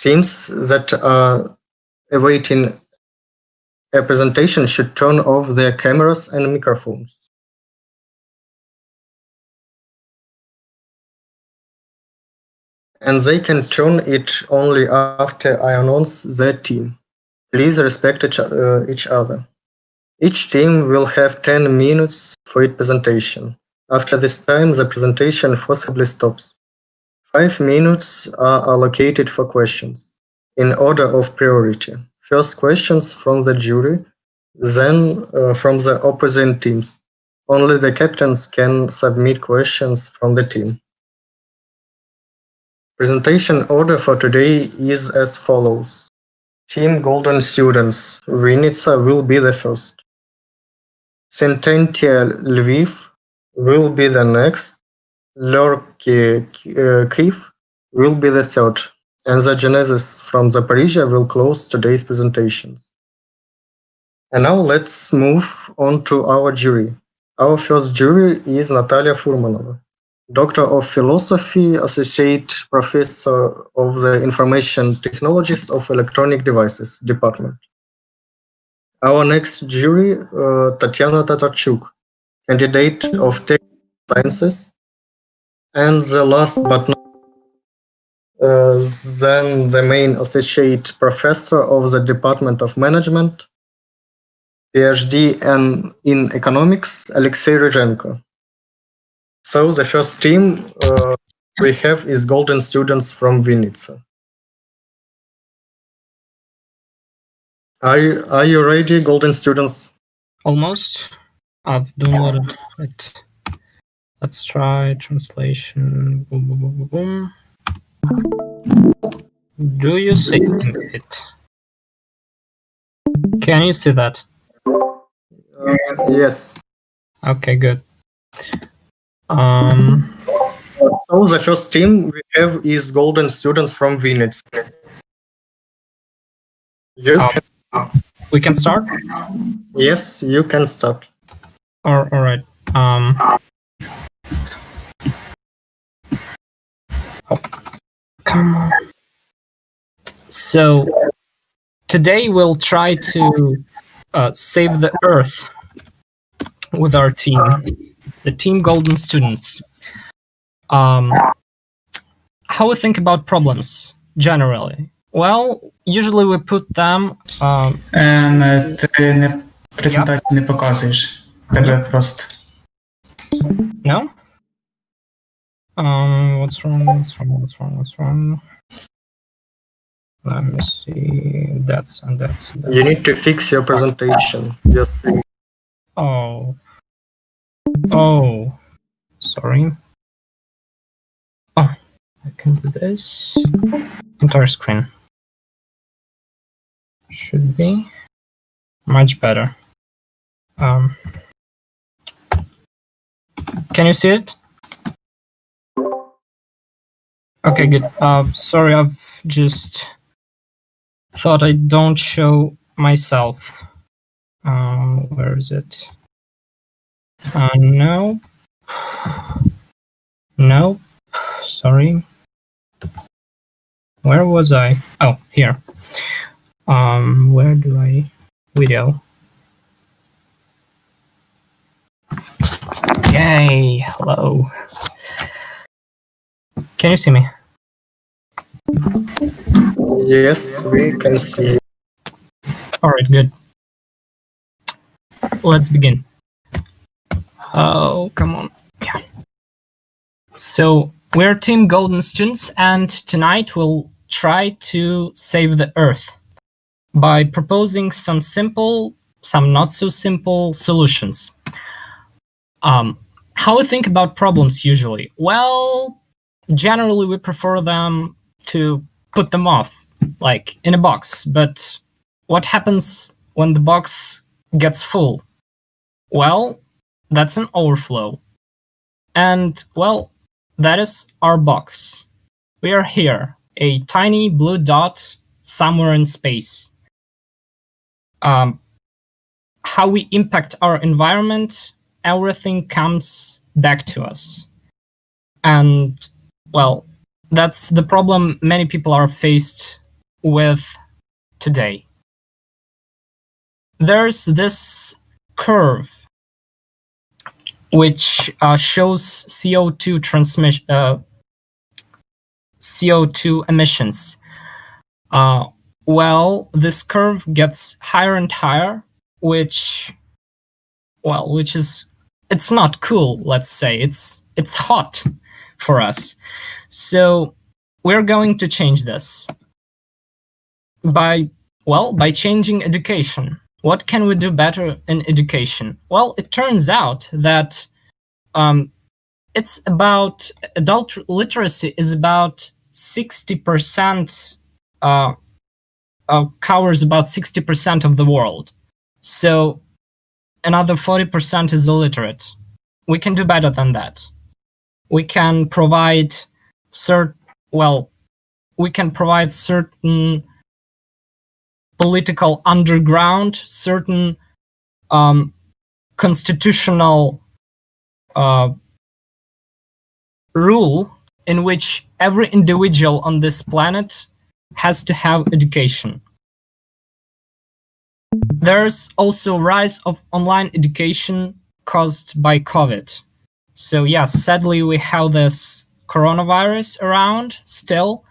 Teams that are awaiting a presentation should turn off their cameras and microphones. And they can turn it only after I announce their team. Please respect each other. Each team will have 10 minutes for its presentation. After this time, the presentation forcibly stops. 5 minutes are allocated for questions, in order of priority. First questions from the jury, then from the opposing teams. Only the captains can submit questions from the team. Presentation order for today is as follows. Team Golden Students, Vinnytsia will be the first. Sententia Lviv will be the next. Lorky Kyiv will be the third. And the Genesis from Zaporizhia will close today's presentations. And now let's move on to our jury. Our first jury is Natalia Furmanova, Doctor of Philosophy, Associate Professor of the Information Technologies of Electronic Devices Department. Our next jury, Tatiana Tatarchuk, Candidate of Tech Sciences. And the last but not then the main Associate Professor of the Department of Management, PhD in Economics, Alexei Ryzhenko. So the first team we have is Golden Students from Vinnytsia. Are you ready, Golden Students? Almost. I've downloaded it. Let's try translation. Boom, boom, boom, boom, boom. Do you see it? Can you see that? Yes. Okay, good. So the first team we have is Golden Students from Vinnytsia. We can start? Yes, you can start. All right. Oh, come on. So today we'll try to save the Earth with our team, the Team Golden Students. How we think about problems generally? Well, usually we put them. Ти не презентацію не показуєш. Тебе просто. No? What's wrong? Let me see. That's. You need to fix your presentation. Yes. Oh. Sorry. Oh, I can do this. Entire screen. Should be much better. Can you see it? Okay, good. Sorry, I've just thought I don't show myself. Where is it? No. Nope. Sorry. Where was I? Oh, here. Where do I video? Yay! Hello. Can you see me? Yes, we can see. All right, good. Let's begin. Oh, come on. Yeah. So we're Team Golden Students, and tonight we'll try to save the Earth by proposing some simple, some not so simple solutions. How we think about problems usually? Well, generally we prefer them to put them off, like in a box. But what happens when the box gets full? Well, that's an overflow. And, well, that is our box. We are here, a tiny blue dot somewhere in space. How we impact our environment, everything comes back to us. And, well, that's the problem many people are faced with today. There's this curve which shows CO2 emissions. Well, this curve gets higher and higher, which is, it's not cool, let's say. It's hot for us. So we're going to change this by changing education. What can we do better in education? Well, it turns out that it's about, adult literacy is about 60%, covers about 60% of the world. So another 40% is illiterate. We can do better than that. We can provide certain political underground, certain constitutional rule in which every individual on this planet has to have education. There's also rise of online education caused by COVID. So yes, sadly we have this coronavirus around still,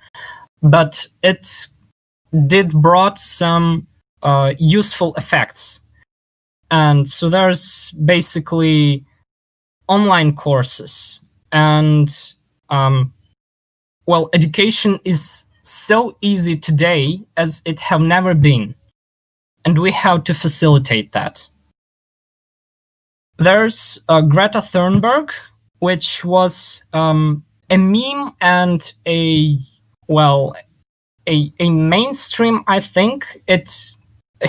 but it did brought some useful effects. And so there's basically online courses, and education is so easy today as it have never been, and we have to facilitate that. There's Greta Thunberg, which was a meme and a mainstream, I think.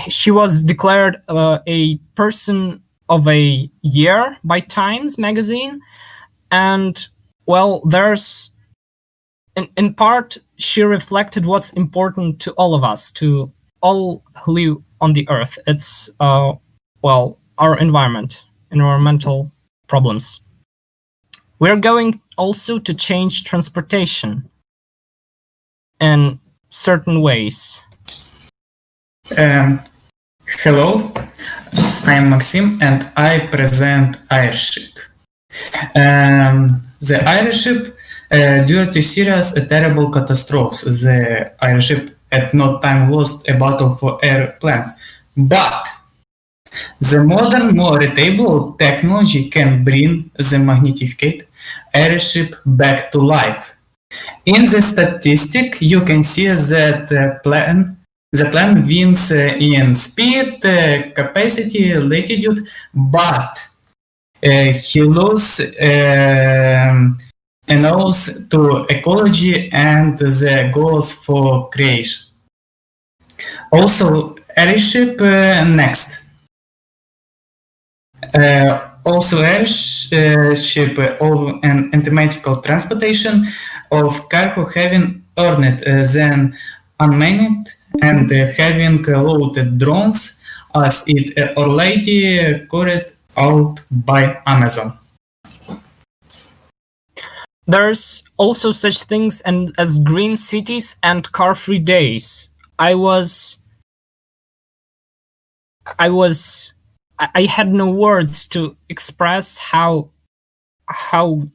She was declared a person of a year by Times magazine, and there's in part she reflected what's important to all of us, to all who live on the earth. It's our environmental problems. We're going also to change transportation in certain ways. Hello, I'm Maxim and I present Airship. The Airship, due to serious terrible catastrophes, the Airship at no time lost a battle for airplanes. But the modern, more readable technology can bring the magnificent airship back to life. In the statistic, you can see that the plane wins in speed, capacity, latitude, but he loses to ecology and the goals for creation. Also, airship next. Also, airship of an anthematical transportation of cargo having earned then unmanned and having loaded drones as it already carried out by Amazon. There's also such things as green cities and car-free days. I had no words to express how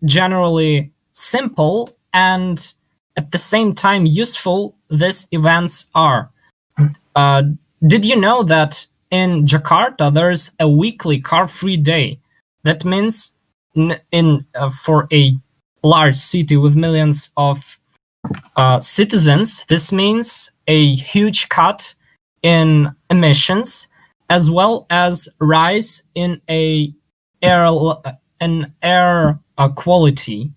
generally simple and at the same time useful these events are. Did you know that in Jakarta there's a weekly car-free day? That means for a large city with millions of citizens, this means a huge cut in emissions, as well as rise in air quality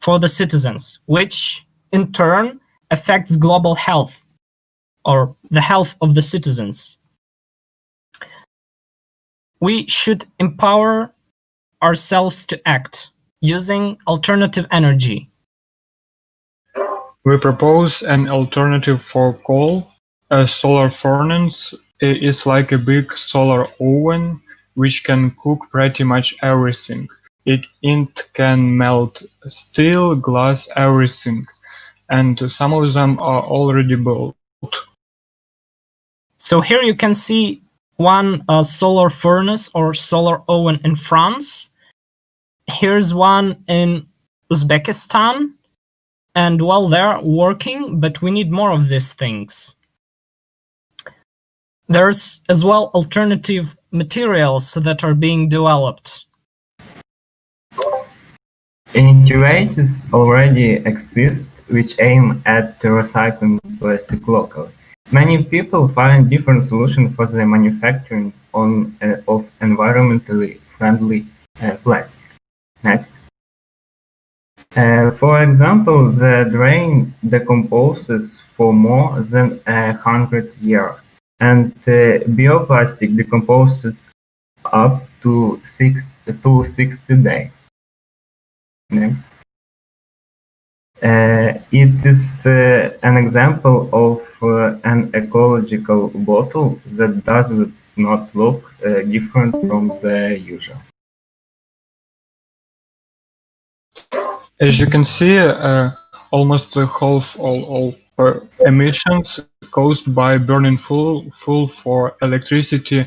for the citizens, which in turn affects global health or the health of the citizens. We should empower ourselves to act using alternative energy. We propose an alternative for coal. A solar furnace is like a big solar oven which can cook pretty much everything. It can melt steel, glass, everything, and some of them are already built. So here you can see one solar furnace or solar oven in France. Here's one in Uzbekistan. And well, they're working, but we need more of these things. There's as well alternative materials that are being developed. Initiatives already exist which aim at recycling plastic locally. Many people find different solutions for the manufacturing of environmentally friendly plastic. Next. For example, the drain decomposes for more than 100 years, and bioplastic decomposes up to 60 days. Next. It is an example of an ecological bottle that does not look different from the usual. As you can see, almost half all emissions caused by burning fuel for electricity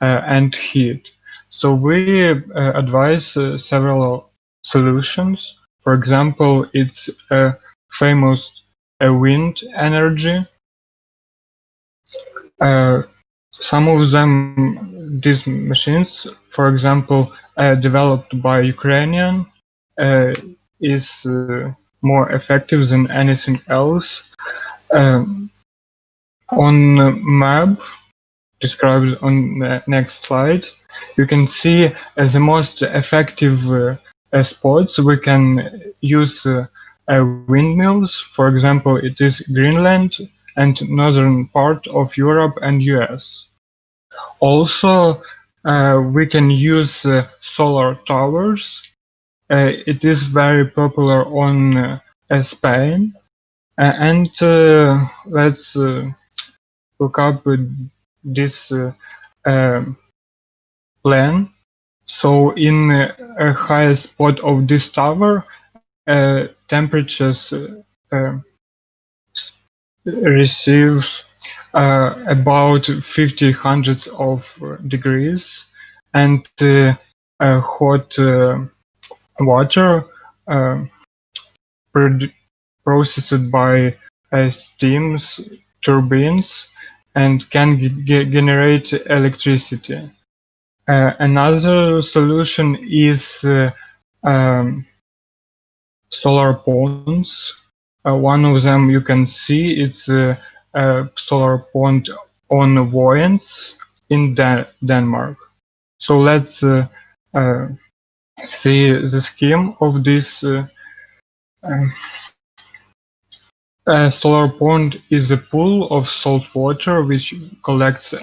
and heat. So we advise several solutions. For example, it's famous wind energy. Some of them, these machines, for example, developed by Ukrainian, is more effective than anything else. On map described on the next slide, you can see the most effective spots we can use windmills. For example, it is Greenland and northern part of Europe and US. Also, we can use solar towers. It is very popular on Spain. And let's look up this plan. So in a high spot of this tower, temperatures receives about 50 hundreds of degrees, and hot water processed by steam turbines and can generate electricity. Another solution is solar ponds. One of them you can see, it's a solar pond on Vojens in Denmark. So let's see the scheme of this. A solar pond is a pool of salt water which collects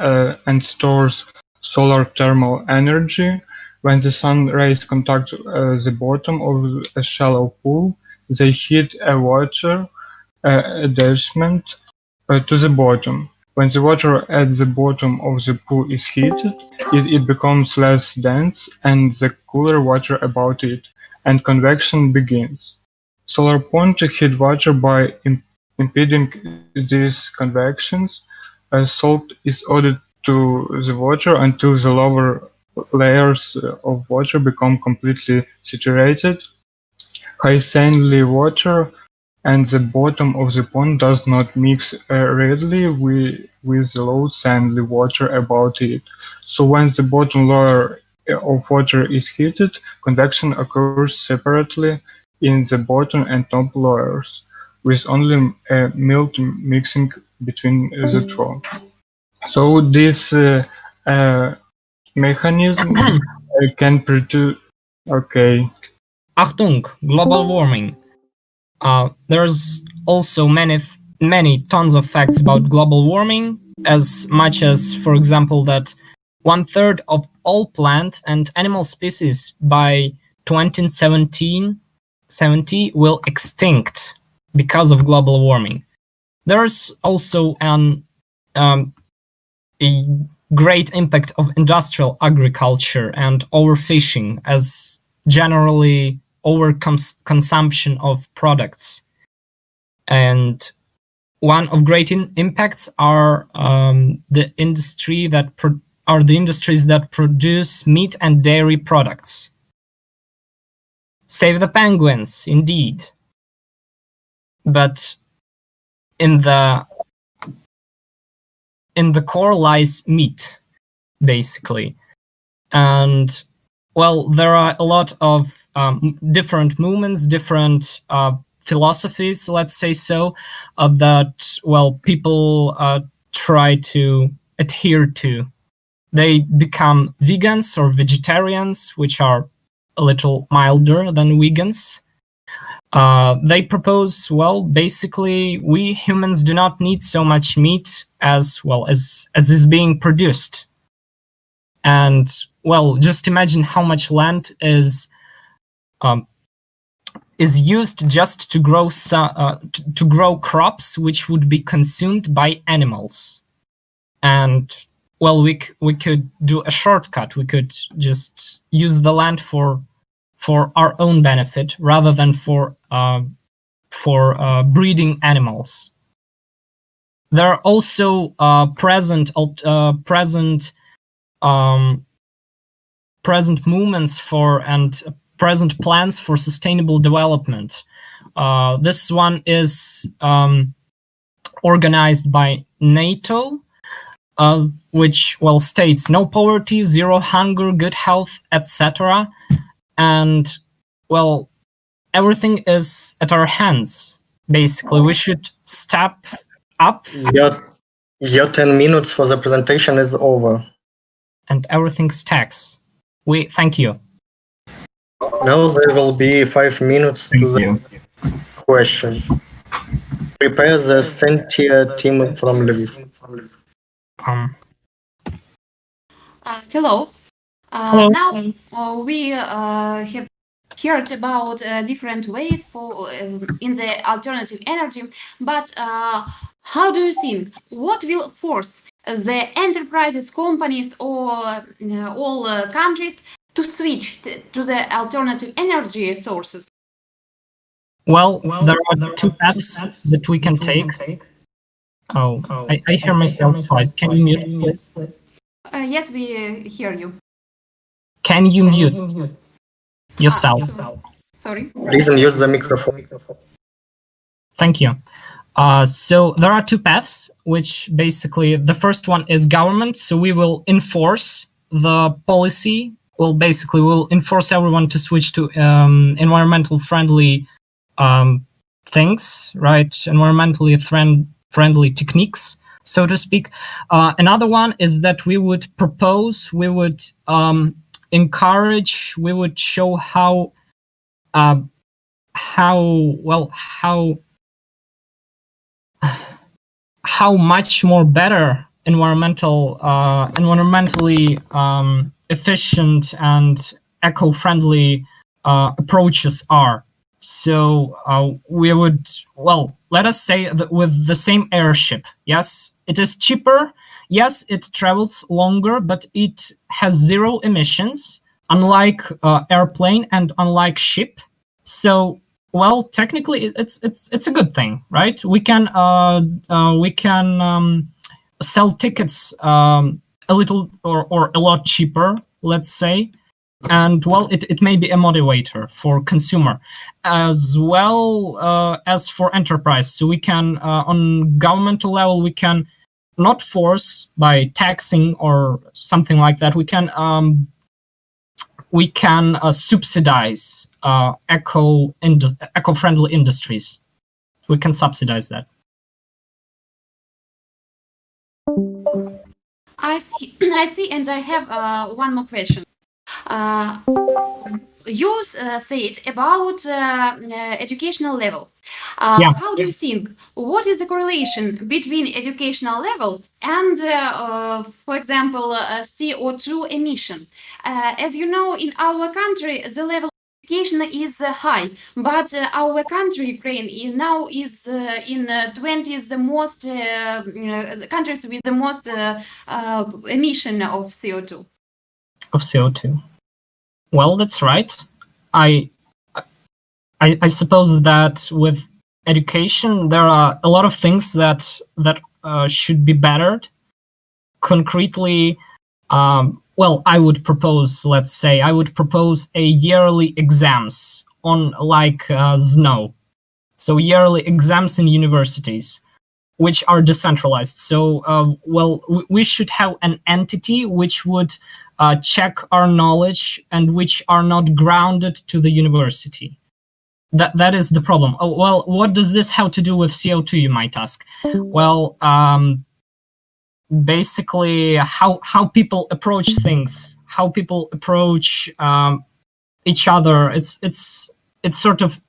and stores solar thermal energy. When the sun rays contact the bottom of a shallow pool, they heat a water attachment to the bottom. When the water at the bottom of the pool is heated, it becomes less dense and the cooler water about it, and convection begins. Solar pond heat water by impeding these convections. Salt is added to the water until the lower layers of water become completely saturated. High salinity water and the bottom of the pond does not mix readily with the low salinity water about it. So when the bottom layer of water is heated, convection occurs separately in the bottom and top layers, with only mild mixing between the two. So this mechanism can produce. Okay. Achtung, global warming. There's also many tons of facts about global warming, as much as, for example, that 1/3 of all plant and animal species by 2070 will extinct because of global warming. There's also a great impact of industrial agriculture and overfishing, as generally overconsumption of products. And one of great impacts are the industries that produce meat and dairy products. Save the penguins, indeed. But in the core lies meat, basically. And, well, there are a lot of different movements, different philosophies, let's say so, that, well, people try to adhere to. They become vegans or vegetarians, which are a little milder than vegans. They propose, well, basically, we humans do not need so much meat as is being produced. And, well, just imagine how much land is used just to grow crops which would be consumed by animals. And, well, we could do a shortcut. We could just use the land for our own benefit rather than for breeding animals. There are also present movements for and present plans for sustainable development. This one is organized by NATO, which, well, states no poverty, zero hunger, good health, etc. And, well, everything is at our hands, basically. We should step up. Your 10 minutes for the presentation is over. And everything stacks. Thank you. Now there will be 5 minutes to the questions. Prepare the Sentia team from Lviv. Hello. Hello. Now we have heard about different ways for in the alternative energy, but how do you think what will force the enterprises, companies, or all countries to switch to the alternative energy sources? Well, there are two paths that we can take. I hear myself twice. Can you mute, please? Yes, we hear you. Can you mute yourself? Sorry. Please mute the microphone. Thank you. So there are two paths, which basically the first one is government. So we will enforce the policy. We'll enforce everyone to switch to environmental friendly things, right? Environmentally friendly techniques, so to speak. Another one is that we would propose, we would encourage, we would show how much more better environmentally efficient and eco-friendly approaches are. So we would, well, let us say that with the same airship, yes, it is cheaper, yes, it travels longer, but it has zero emissions, unlike airplane and unlike ship. So, well, technically, it's a good thing, right? We can sell tickets a little or a lot cheaper, let's say. And, well, it may be a motivator for consumer as well as for enterprise. So we can, on governmental level, we can not force by taxing or something like that. We can subsidize eco-friendly industries. We can subsidize that. I see, and I have one more question. You said about educational level. Yeah. How do you think? What is the correlation between educational level and, for example, CO2 emission? As you know, in our country, the level of education is high, but our country, Ukraine, is in 20s the most countries with the most emission of CO2. Of CO2. Well, that's right. I suppose that with education, there are a lot of things that should be bettered. Concretely, well, I would propose, let's say, a yearly exams on like SNO. So yearly exams in universities, which are decentralized. So, well, we should have an entity which would check our knowledge and which are not grounded to the university. That is the problem. Oh, well, what does this have to do with CO2, you might ask? Well, basically, how people approach things, how people approach each other. It's sort of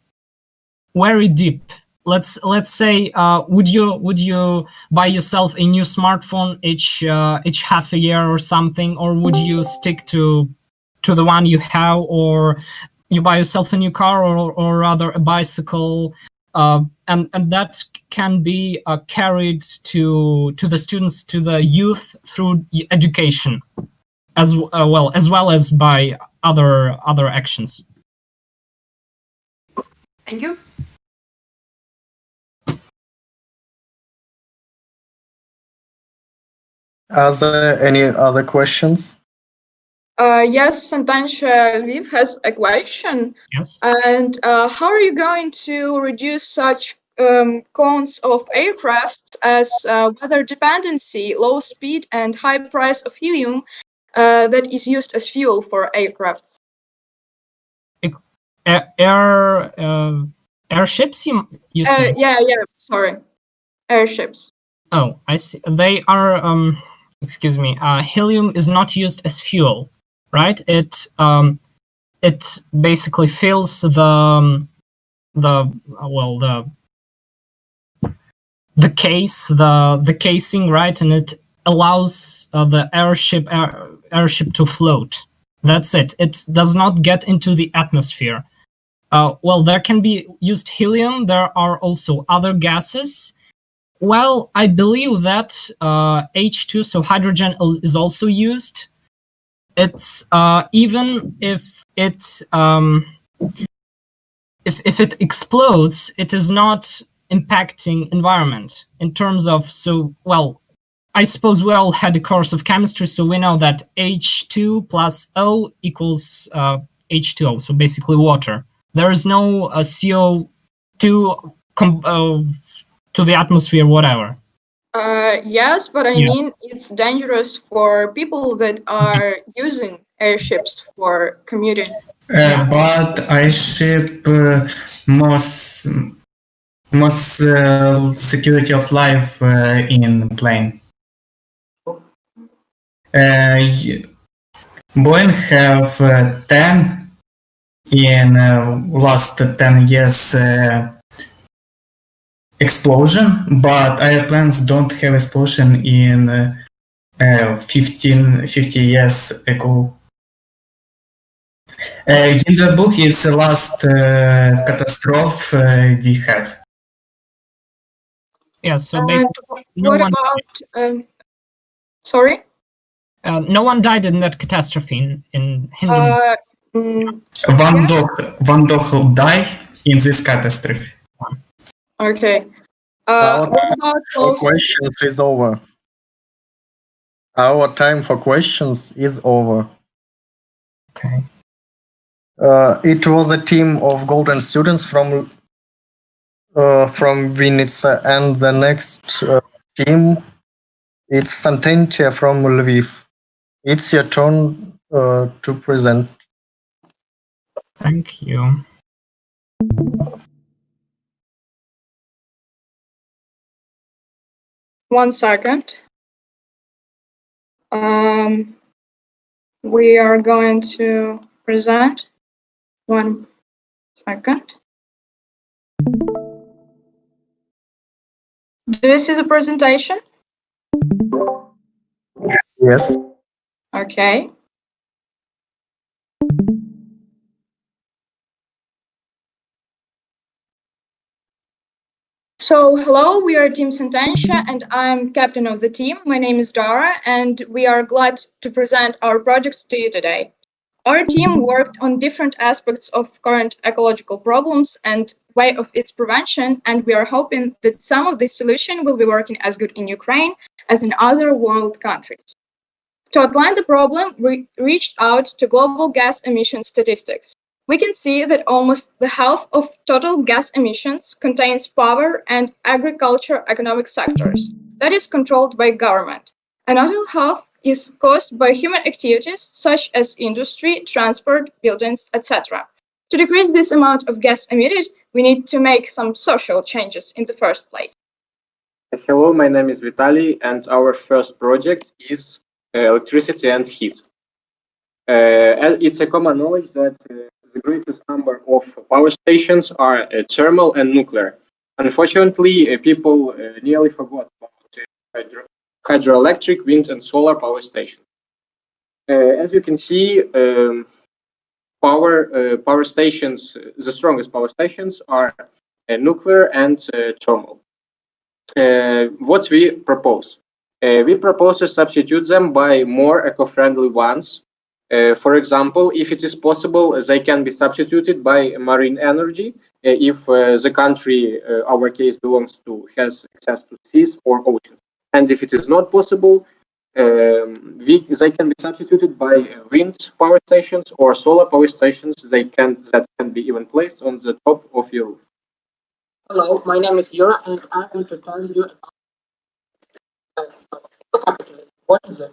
very deep. Let's say, would you buy yourself a new smartphone each half a year or something, or would you stick to the one you have, or you buy yourself a new car, or rather a bicycle, and that can be carried to the students, to the youth through education, as well as by other actions. Thank you. Are there any other questions? Yes, Santansha Lviv has a question. Yes. And how are you going to reduce such cons of aircrafts as weather dependency, low speed, and high price of helium that is used as fuel for aircrafts? Airships, you say? Yeah, sorry. Airships. Oh, I see. They are, excuse me, helium is not used as fuel, right? It basically fills the case, the casing, right? And it allows the airship to float. That's it. It does not get into the atmosphere. Well, there can be used helium. There are also other gases. Well, I believe that H2, so hydrogen, is also used. It's even if it explodes, it is not impacting environment in terms of, so, well, I suppose we all had a course of chemistry, so we know that H2 plus O equals H2O, so basically water. There is no CO2 to the atmosphere, whatever. Yes, but I mean, it's dangerous for people that are using airships for commuting. But airship most security of life in plane. Boeing have 10 in last 10 years explosion, but airplanes don't have explosion in 50 years ago. In the book, it's the last catastrophe they have. Yeah, so basically, what about? Sorry. No one died in that catastrophe in Hindenburg. One dog died in this catastrophe. Okay. Our What time about for questions is over. Our time for questions is over. Okay. It was a team of golden students from Vinnytsia, and the next team, it's Santentia from Lviv. It's your turn to present. Thank you. One second. We are going to present. 1 second. Do you see the presentation? Yes. Okay. So, hello, we are Team Santansha, and I'm captain of the team. My name is Dara, and we are glad to present our projects to you today. Our team worked on different aspects of current ecological problems and way of its prevention, and we are hoping that some of this solution will be working as good in Ukraine as in other world countries. To outline the problem, we reached out to global gas emission statistics. We can see that almost the half of total gas emissions contains power and agriculture economic sectors that is controlled by government. Another half is caused by human activities such as industry, transport, buildings, etc. To decrease this amount of gas emitted, we need to make some social changes in the first place. Hello, my name is Vitaly, and our first project is electricity and heat. It's a common knowledge that the greatest number of power stations are thermal and nuclear. Unfortunately, people nearly forgot about hydroelectric, wind, and solar power stations. As you can see, power stations, the strongest power stations are nuclear and thermal. What we propose? We propose to substitute them by more eco-friendly ones. For example, if it is possible, they can be substituted by marine energy if the country our case belongs to has access to seas or oceans. And if it is not possible, they can be substituted by wind power stations or solar power stations that can be even placed on the top of your roof. Hello, my name is Yura, and I'm going to tell you about eco-capitalism. What is it?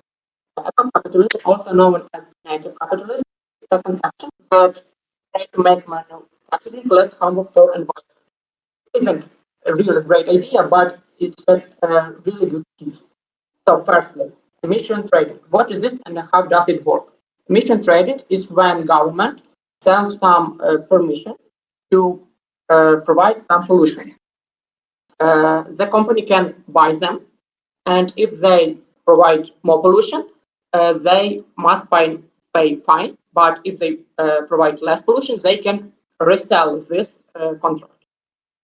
Eco-capitalism, also known as native capitalism, is a conception that tries to make manufacturing less harmful for environment. It isn't a really great idea, but it's just a really good piece. So firstly, emission trading. What is it and how does it work? Emission trading is when government sells some permission to provide some pollution. The company can buy them, and if they provide more pollution, they must pay fine. But if they provide less pollution, they can resell this contract.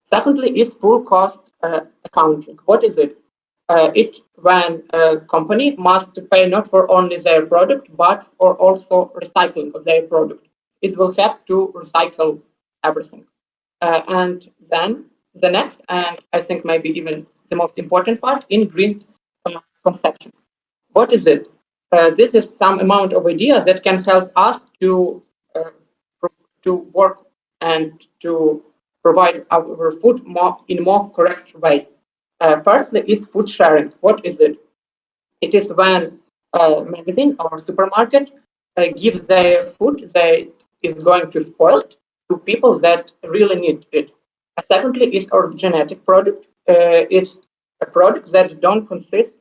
Secondly, is full cost accounting. What is it? It when a company must pay not for only their product, but for also recycling of their product. It will have to recycle everything. And then the next, and I think maybe even the most important part, in green conception. What is it? This is some amount of ideas that can help us to work and to provide our food in a more correct way. Firstly is food sharing. What is it? It is when a magazine or supermarket gives their food that is going to spoil it to people that really need it. Secondly is our genetic product. It's a product that don't consist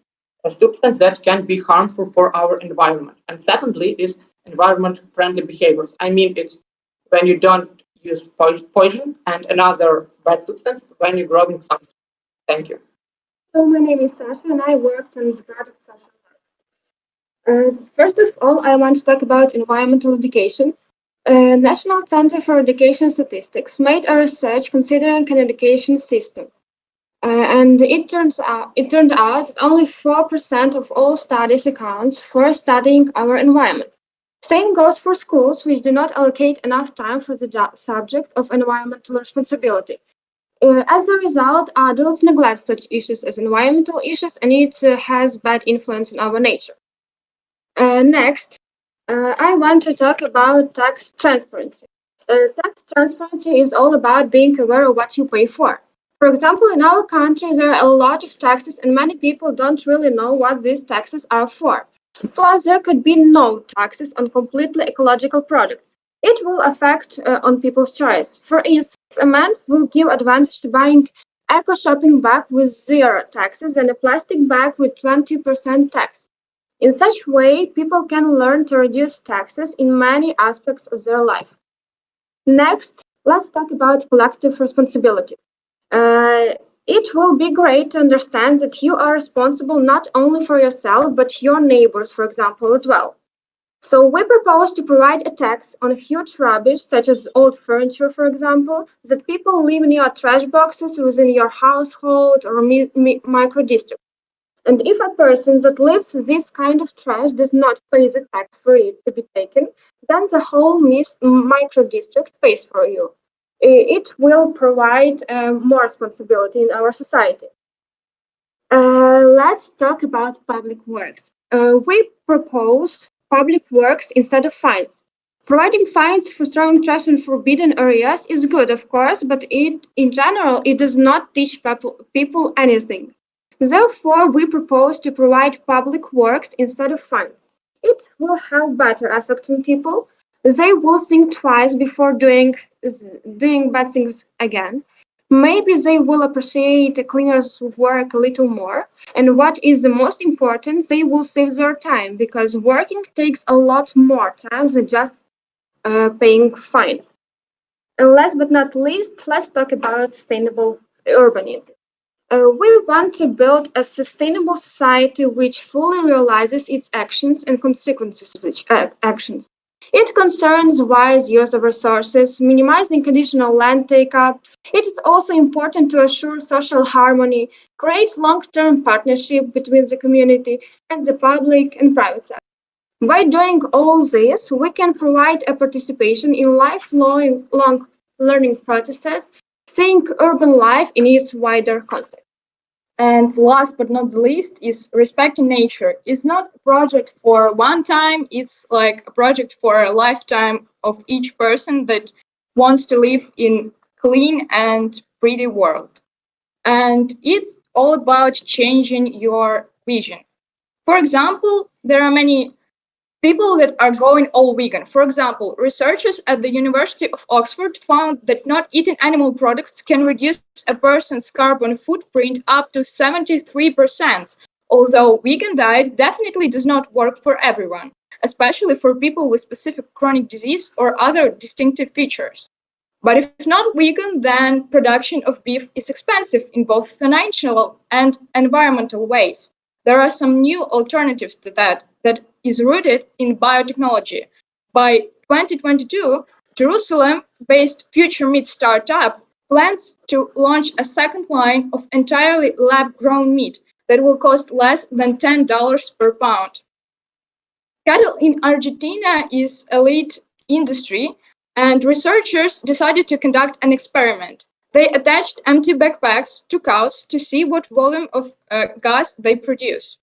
a substance that can be harmful for our environment. And secondly is environment-friendly behaviors. I mean, it's when you don't use poison and another bad substance when you're growing something. Thank you. So my name is Sasha and I worked on the project social work. First of all, I want to talk about environmental education. National Center for Education Statistics made a research considering an education system. And it turned out that only 4% of all studies accounts for studying our environment. Same goes for schools, which do not allocate enough time for the subject of environmental responsibility. As a result, adults neglect such issues as environmental issues, and it has bad influence on our nature. Next, I want to talk about tax transparency. Tax transparency is all about being aware of what you pay for. For example, in our country, there are a lot of taxes, and many people don't really know what these taxes are for. Plus, there could be no taxes on completely ecological products. It will affect on people's choice. For instance, a man will give advantage to buying eco shopping bag with 0 taxes and a plastic bag with 20% tax. In such way, people can learn to reduce taxes in many aspects of their life. Next, let's talk about collective responsibility. It will be great to understand that you are responsible not only for yourself, but your neighbors, for example, as well. So we propose to provide a tax on huge rubbish, such as old furniture, for example, that people leave near trash boxes within your household or micro-district. And if a person that leaves this kind of trash does not pay the tax for it to be taken, then the whole micro-district pays for you. It will provide more responsibility in our society. Let's talk about public works. We propose public works instead of fines. Providing fines for throwing trash in forbidden areas is good, of course, but in general, it does not teach people anything. Therefore, we propose to provide public works instead of fines. It will have better effect on people. They will think twice before doing bad things again. Maybe they will appreciate a cleaner's work a little more. And what is the most important, they will save their time because working takes a lot more time than just paying fine. And last but not least, let's talk about sustainable urbanism. We want to build a sustainable society which fully realizes its actions and consequences of its actions. It concerns wise use of resources, minimizing conditional land take-up. It is also important to assure social harmony, create long-term partnership between the community and the public and private sector. By doing all this, we can provide a participation in lifelong learning processes, seeing urban life in its wider context. And last but not the least is respecting nature. It's not a project for one time, it's like a project for a lifetime of each person that wants to live in clean and pretty world. And it's all about changing your vision. For example, there are many people that are going all vegan. For example, researchers at the University of Oxford found that not eating animal products can reduce a person's carbon footprint up to 73%, although vegan diet definitely does not work for everyone, especially for people with specific chronic disease or other distinctive features. But if not vegan, then production of beef is expensive in both financial and environmental ways. There are some new alternatives to that is rooted in biotechnology. By 2022, Jerusalem-based Future Meat startup plans to launch a second line of entirely lab-grown meat that will cost less than $10 per pound. Cattle in Argentina is elite industry, and researchers decided to conduct an experiment. They attached empty backpacks to cows to see what volume of gas they produce.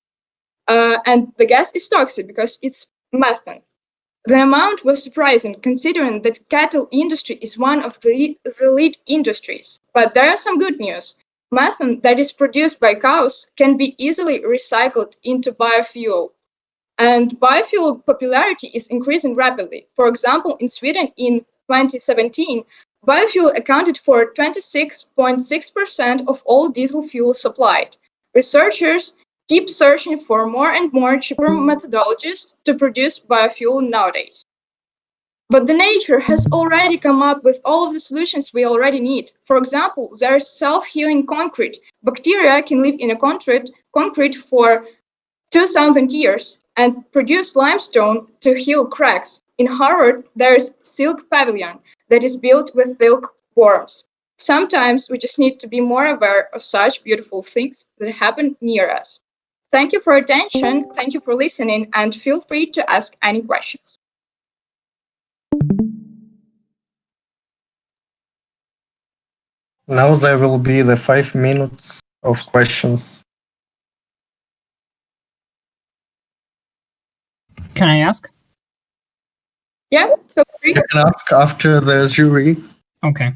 And the gas is toxic because it's methane. The amount was surprising considering that cattle industry is one of the lead industries. But there are some good news. Methane that is produced by cows can be easily recycled into biofuel. And biofuel popularity is increasing rapidly. For example, in Sweden in 2017, biofuel accounted for 26.6% of all diesel fuel supplied. Researchers keep searching for more and more cheaper methodologies to produce biofuel nowadays. But the nature has already come up with all of the solutions we already need. For example, there is self-healing concrete. Bacteria can live in a concrete for 2,000 years and produce limestone to heal cracks. In Harvard, there is silk pavilion that is built with silk worms. Sometimes we just need to be more aware of such beautiful things that happen near us. Thank you for attention, thank you for listening, and feel free to ask any questions. Now there will be the 5 minutes of questions. Can I ask? Yeah, feel free. You can ask after the jury. Okay.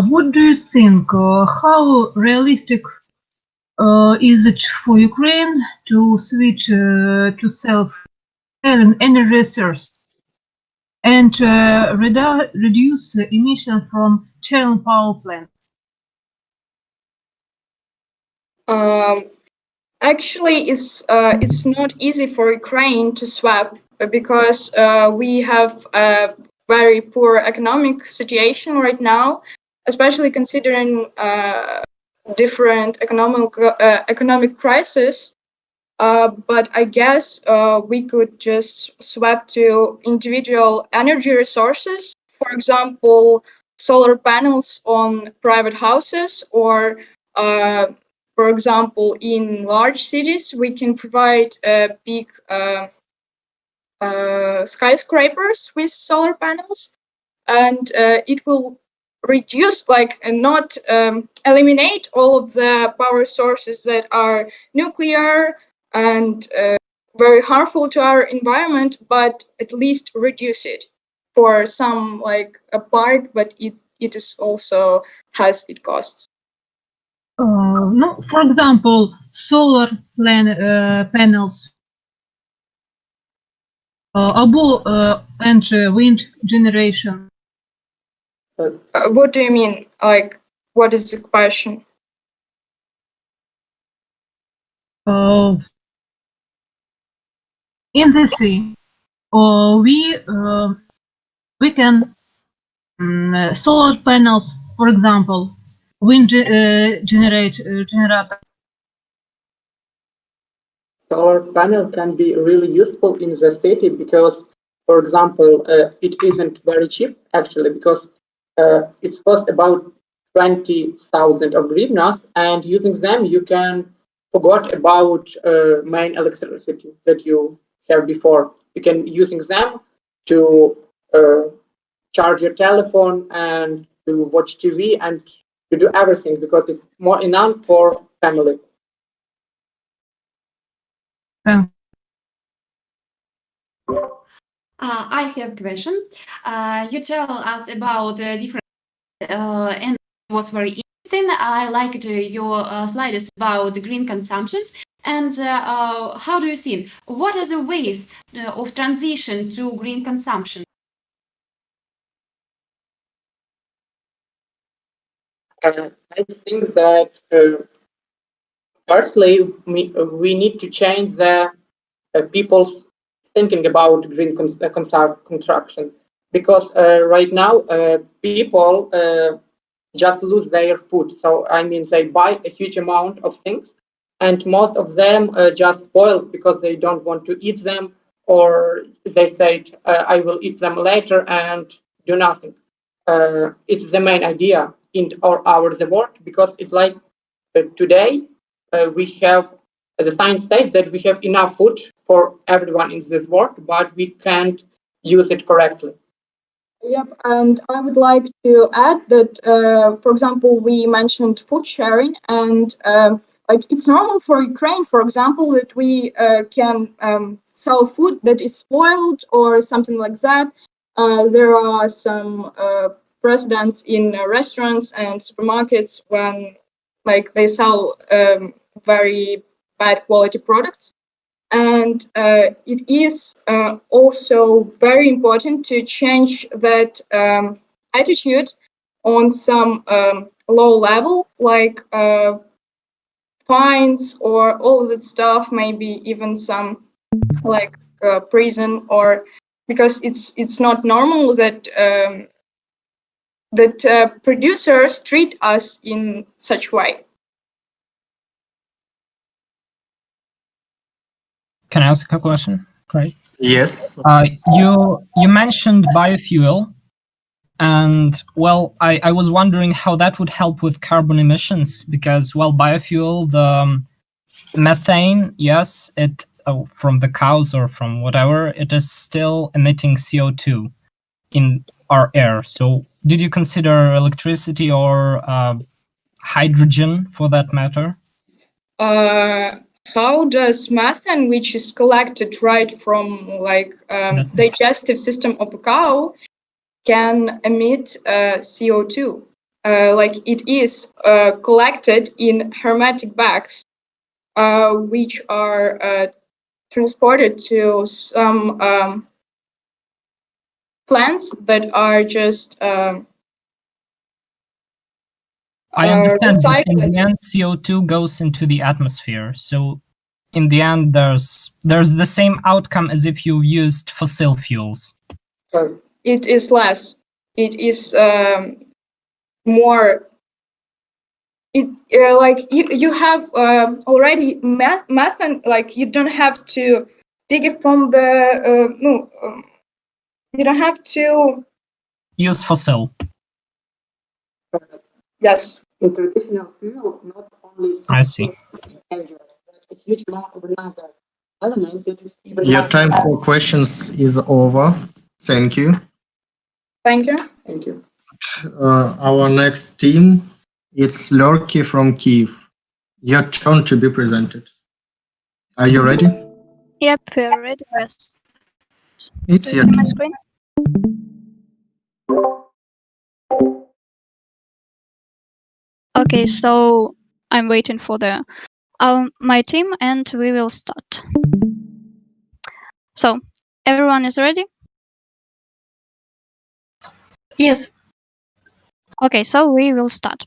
What do you think? How realistic is it for Ukraine to switch to self-selling energy source and reduce emission from thermal power plant? Actually, it's not easy for Ukraine to swap because we have a very poor economic situation right now, especially considering different economic crisis. But I guess we could just swap to individual energy resources for example, solar panels on private houses, or for example, in large cities, we can provide big skyscrapers with solar panels, and it will reduce, like, and not eliminate all of the power sources that are nuclear and very harmful to our environment, but at least reduce it for some, like, a part, but it is also has its costs. No, for example, solar panels and wind generation. What do you mean? Like, what is the question? In the sea, we can solar panels, for example, wind generator. Solar panel can be really useful in the city because, for example, it isn't very cheap actually, because it's cost about 20,000 of hryvnias, and using them you can forget about main electricity that you have before. You can using them to charge your telephone and to watch TV and to do everything, because it's more enough for family. I have a question. You tell us about different, and it was very interesting. I liked your slides about green consumptions. And how do you see, what are the ways of transition to green consumption? I think that firstly, we need to change the people's thinking about green construction, because right now people just lose their food. So I mean, they buy a huge amount of things, and most of them just spoil because they don't want to eat them, or they say I will eat them later and do nothing. It's the main idea in our the world, because it's like today we have, the science says that we have enough food for everyone in this world, but we can't use it correctly. Yep, and I would like to add that, for example, we mentioned food sharing, and like, it's normal for Ukraine, for example, that we can sell food that is spoiled or something like that. There are some precedents in restaurants and supermarkets when, like, they sell very bad quality products. And it is also very important to change that attitude on some low level, like fines or all that stuff, maybe even some, like, prison, or because it's not normal that producers treat us in such way. Can I ask a question? Great. Yes. You mentioned biofuel, and well, I was wondering how that would help with carbon emissions, because, well, biofuel, the methane, yes, it from the cows or from whatever, it is still emitting CO2 in our air. So did you consider electricity or hydrogen, for that matter? How does methane, which is collected right from, like, digestive system of a cow, can emit CO2? Like, it is collected in hermetic bags, which are transported to some plants that are just I understand, but in recycled. the end, CO2 goes into the atmosphere. So in the end, there's the same outcome as if you used fossil fuels. It is less. It is more. It like, you have already methane. Like, you don't have to dig it from the no. You don't have to use fossil. Yes. In traditional fuel, not only I see. dangerous, but a huge amount of another element that is even Your more time for questions is over. Thank you. Thank you. Thank you. Our next team, it's Lorky from Kiev. Your turn to be presented. Are you ready? Yep, we're ready. Yes. It's Do you your see my turn. screen? Okay, so I'm waiting for my team and we will start. So, everyone is ready? Yes. Okay, so we will start.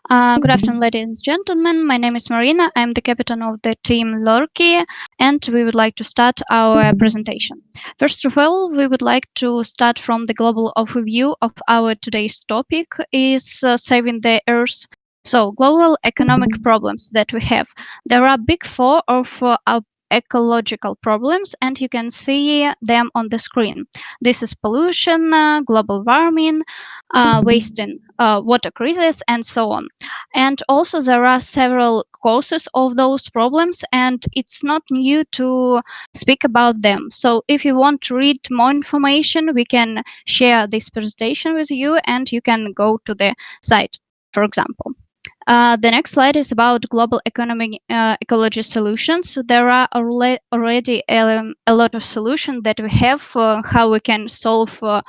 Good afternoon, ladies and gentlemen. My name is Marina. I'm the captain of the team Lorky, and we would like to start our presentation. First of all, we would like to start from the global overview of our today's topic is saving the Earth. So, global economic problems that we have. There are big four of our ecological problems, and you can see them on the screen. This is pollution, global warming, wasting water crisis, and so on. And also there are several causes of those problems, and it's not new to speak about them. So if you want to read more information, we can share this presentation with you, and you can go to the site, for example. The next slide is about global economic ecology solutions. There are already a lot of solutions that we have for how we can solve a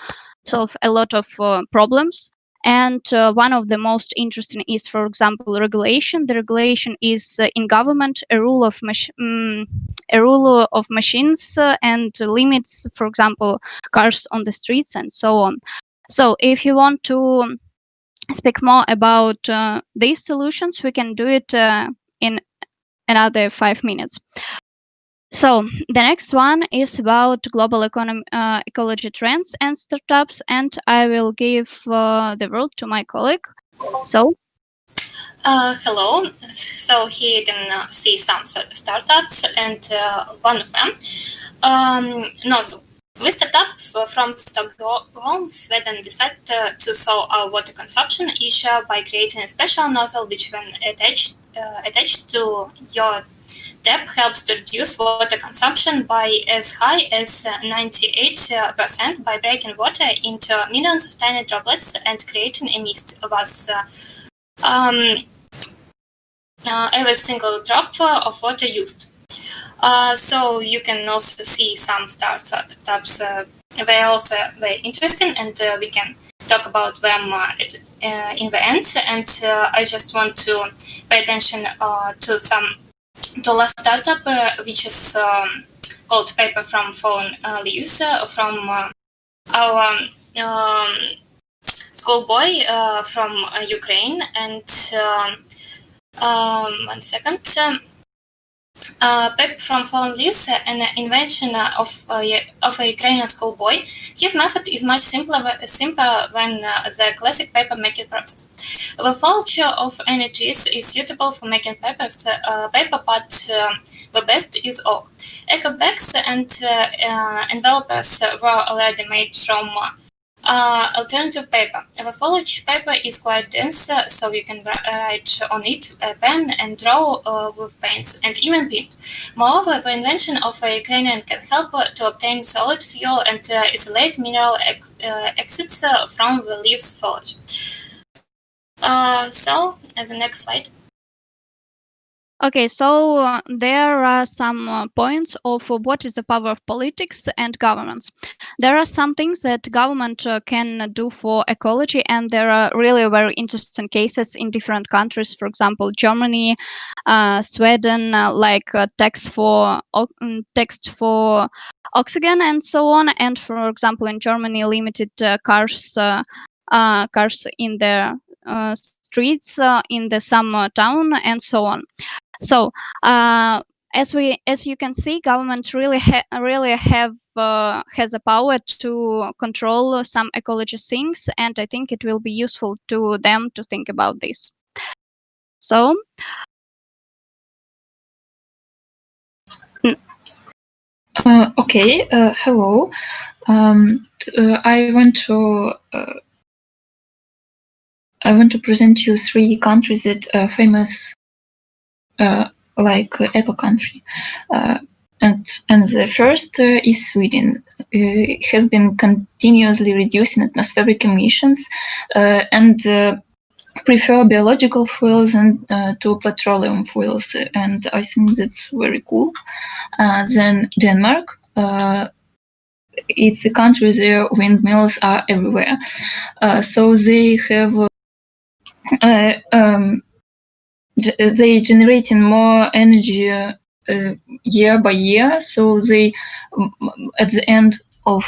lot of problems. And one of the most interesting is, for example, regulation. The regulation is in government, a rule of machines and limits, for example, cars on the streets and so on. So if you want to speak more about these solutions, we can do it in another 5 minutes. So the next one is about global ecology trends and startups, and I will give the word to my colleague. So. Hello. So here you can see some startups, and one of them, Nozzle. We startup from Stockholm, Sweden, decided to solve our water consumption issue by creating a special nozzle which, when attached to your tap, helps to reduce water consumption by as high as 98% by breaking water into millions of tiny droplets and creating a mist. Thus, every single drop of water used. So you can also see some startups. They are also very interesting, and we can talk about them in the end. And I just want to pay attention to last startup, which is called Paper from Fallen Leaves, from our schoolboy from Ukraine. And 1 second. Paper from Fallen Leaves, an invention of a Ukrainian schoolboy. His method is much simpler than the classic paper making process. The foliage of any trees is suitable for making paper, but the best is oak. Eco bags and envelopers were already made from alternative paper. The foliage paper is quite dense, so you can write on it a pen and draw with pens and even paint. Moreover, the invention of a Ukrainian can help to obtain solid fuel and isolate mineral exits from the leaves foliage. So, as the next slide. Okay, so there are some points of what is the power of politics and governments. There are some things that government can do for ecology, and there are really very interesting cases in different countries. For example, Germany, Sweden, like text for oxygen and so on. And for example, in Germany, limited cars in their streets in the some town and so on. So as you can see, government really has a power to control some ecology things, and I think it will be useful to them to think about this. So. Okay. Hello. I want to I want to present you 3 countries that are famous like eco country. And the first is Sweden. It has been continuously reducing atmospheric emissions and prefer biological fuels and to petroleum fuels, and I think that's very cool. Then Denmark. It's a country where windmills are everywhere. So they have they generating more energy year by year. So they at the end of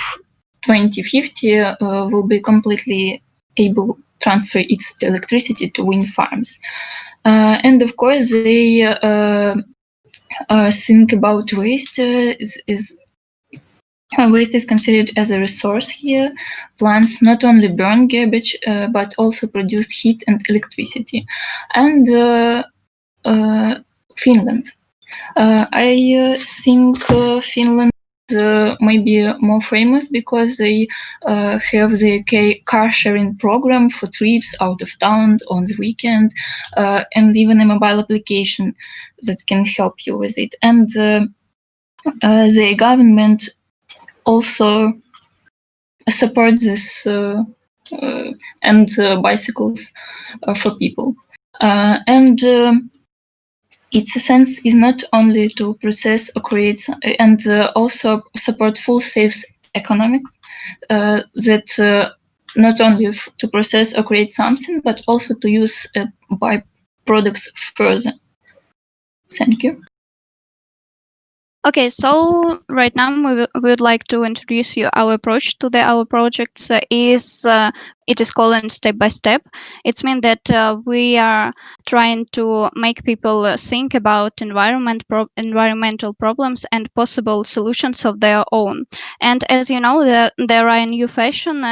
2050 will be completely able to transfer its electricity to wind farms. And of course they think about waste. Waste is considered as a resource here. Plants not only burn garbage, but also produce heat and electricity. And Finland. I think Finland is maybe more famous because they have the car sharing program for trips out of town on the weekend, and even a mobile application that can help you with it. And the government also support this and bicycles for people. And its sense is not only to process or create, and also support full safe economics that not only to process or create something, but also to use byproducts further. Thank you. Okay, so right now we would like to introduce you our approach to our projects. It is called step by step. It means that we are trying to make people think about environmental problems and possible solutions of their own. And as you know, there are a new fashion,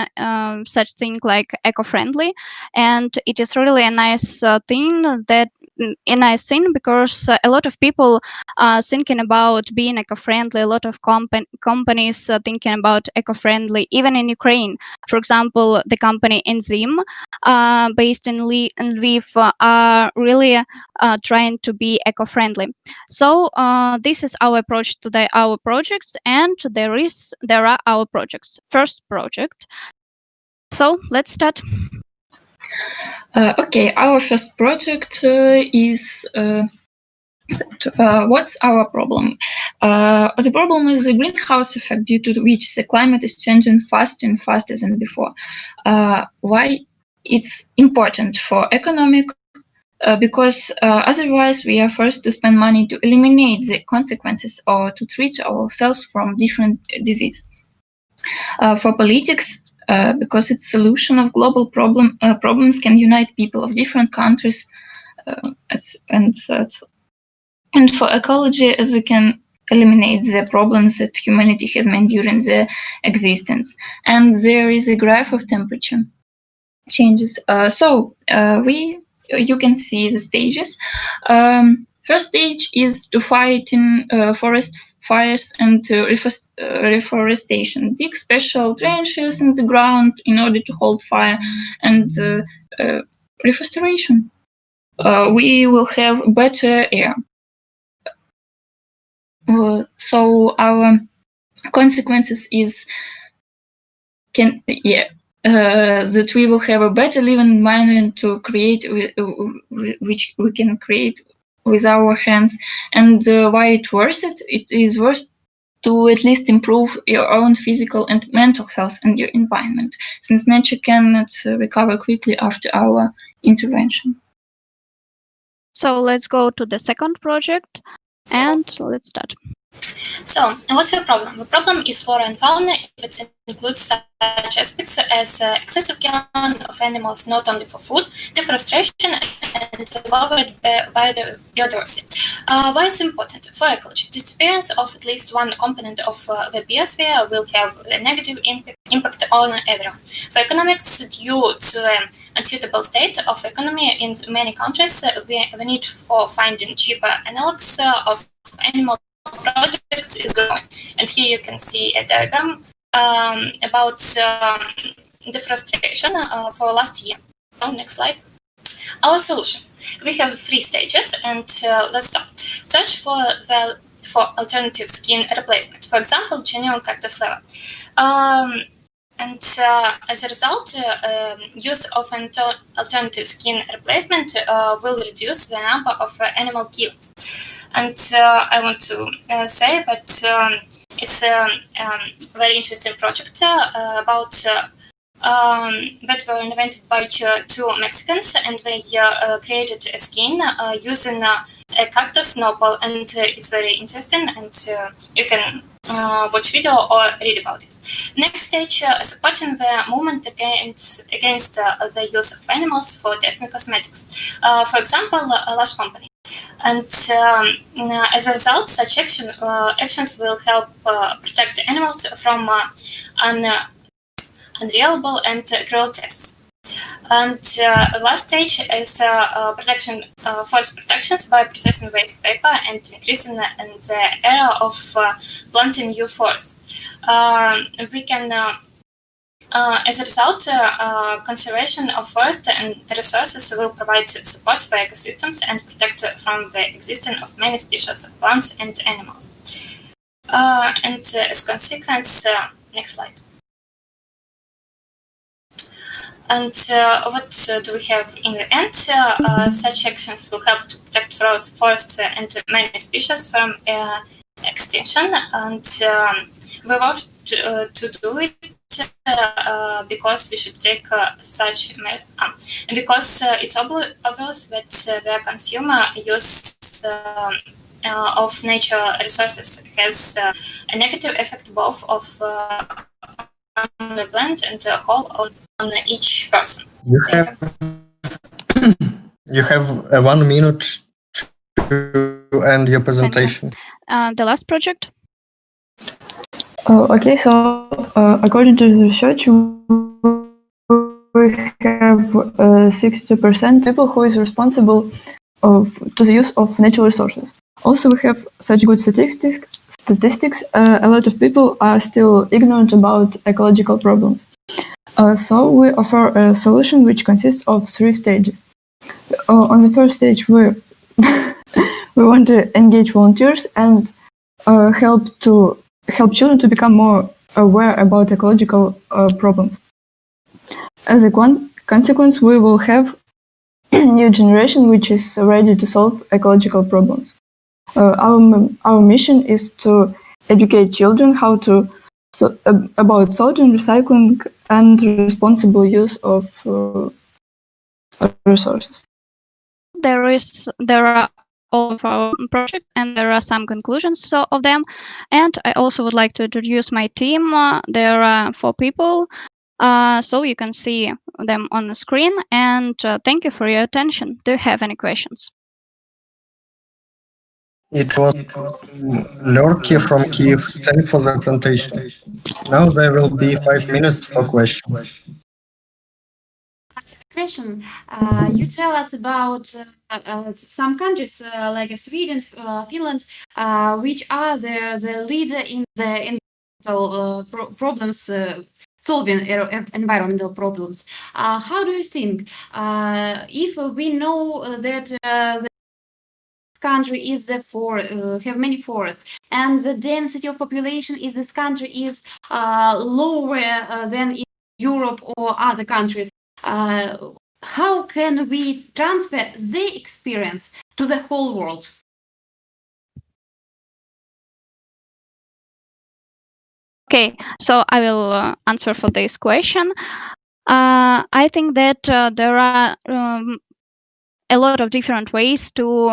such thing like eco-friendly, and it is really a nice thing that. And I think because a lot of people are thinking about being eco-friendly, a lot of companies are thinking about eco-friendly, even in Ukraine. For example, the company Enzym, based in Lviv, are really trying to be eco-friendly. So this is our approach to our projects, and there are our projects. First project. So let's start. Okay, our first project is what's our problem? The problem is the greenhouse effect, due to which the climate is changing faster and faster than before. Why it's important for economic? Because otherwise we are forced to spend money to eliminate the consequences or to treat ourselves from different disease. For politics, because its solution of global problems can unite people of different countries, and for ecology, as we can eliminate the problems that humanity has made during their existence. And there is a graph of temperature changes. You can see the stages. First stage is to fight in forest fires and reforestation. Dig special trenches in the ground in order to hold fire, and reforestation. We will have better air. So our consequences is that we will have a better living environment to create, which we can create with our hands. And why it's worth it? It is worth to at least improve your own physical and mental health and your environment, since nature cannot recover quickly after our intervention. So let's go to the second project, and let's start. So, what's the problem? The problem is flora and fauna. It includes such aspects as excessive killing of animals, not only for food, deforestation, and lowered biodiversity. Why it's important? For ecology, the disappearance of at least one component of the biosphere will have a negative impact on everyone. For economics, due to an unsuitable state of economy in many countries, the need for finding cheaper analogs of animal projects is growing. And here you can see a diagram about deforestation for last year. So next slide. Our solution. We have 3 stages, and let's start. Search for alternative skin replacement. For example, genuine cactus flava. And as a result, use of an alternative skin replacement will reduce the number of animal killings. And I want to say that it's a very interesting project about that were invented by 2 Mexicans, and they created a skin using a cactus nopal, and it's very interesting, and you can watch video or read about it. Next stage, supporting the movement against the use of animals for testing cosmetics. For example, a large company. And as a result, such actions will help protect animals from unreliable and cruel tests. And last stage is protection, forest protections by processing waste paper and increasing the area of planting new forests. We can, as a result, conservation of forest and resources will provide support for ecosystems and protect from the existence of many species of plants and animals. And as a consequence, next slide. And what do we have in the end? Such actions will help to protect forests and many species from extinction. And we want to do it because we should take such because it's obvious that the consumer use of natural resources has a negative effect both of on the plant and the whole on each person. You have 1 minute to end your presentation. The last project. Okay, so according to the research, we have 62% people who is responsible to the use of natural resources. Also, we have such good statistics. A lot of people are still ignorant about ecological problems. So we offer a solution which consists of 3 stages. On the first stage, we want to engage volunteers and help children to become more aware about ecological problems. As a consequence, we will have new generation which is ready to solve ecological problems. Our mission is to educate children about salt and recycling and responsible use of resources. There are all of our projects, and there are some conclusions of them. And I also would like to introduce my team. There are 4 people, so you can see them on the screen. And thank you for your attention. Do you have any questions? It was Lorky from Kiev. Thanks for the presentation. Now there will be 5 minutes for questions. Question. You tell us about some countries like Sweden, Finland, which are the leader in the environmental problems, solving environmental problems. How do you think if we know that the country is have many forests, and the density of population in this country is lower than in Europe or other countries? How can we transfer the experience to the whole world? Okay, so I will answer for this question. I think that there are a lot of different ways to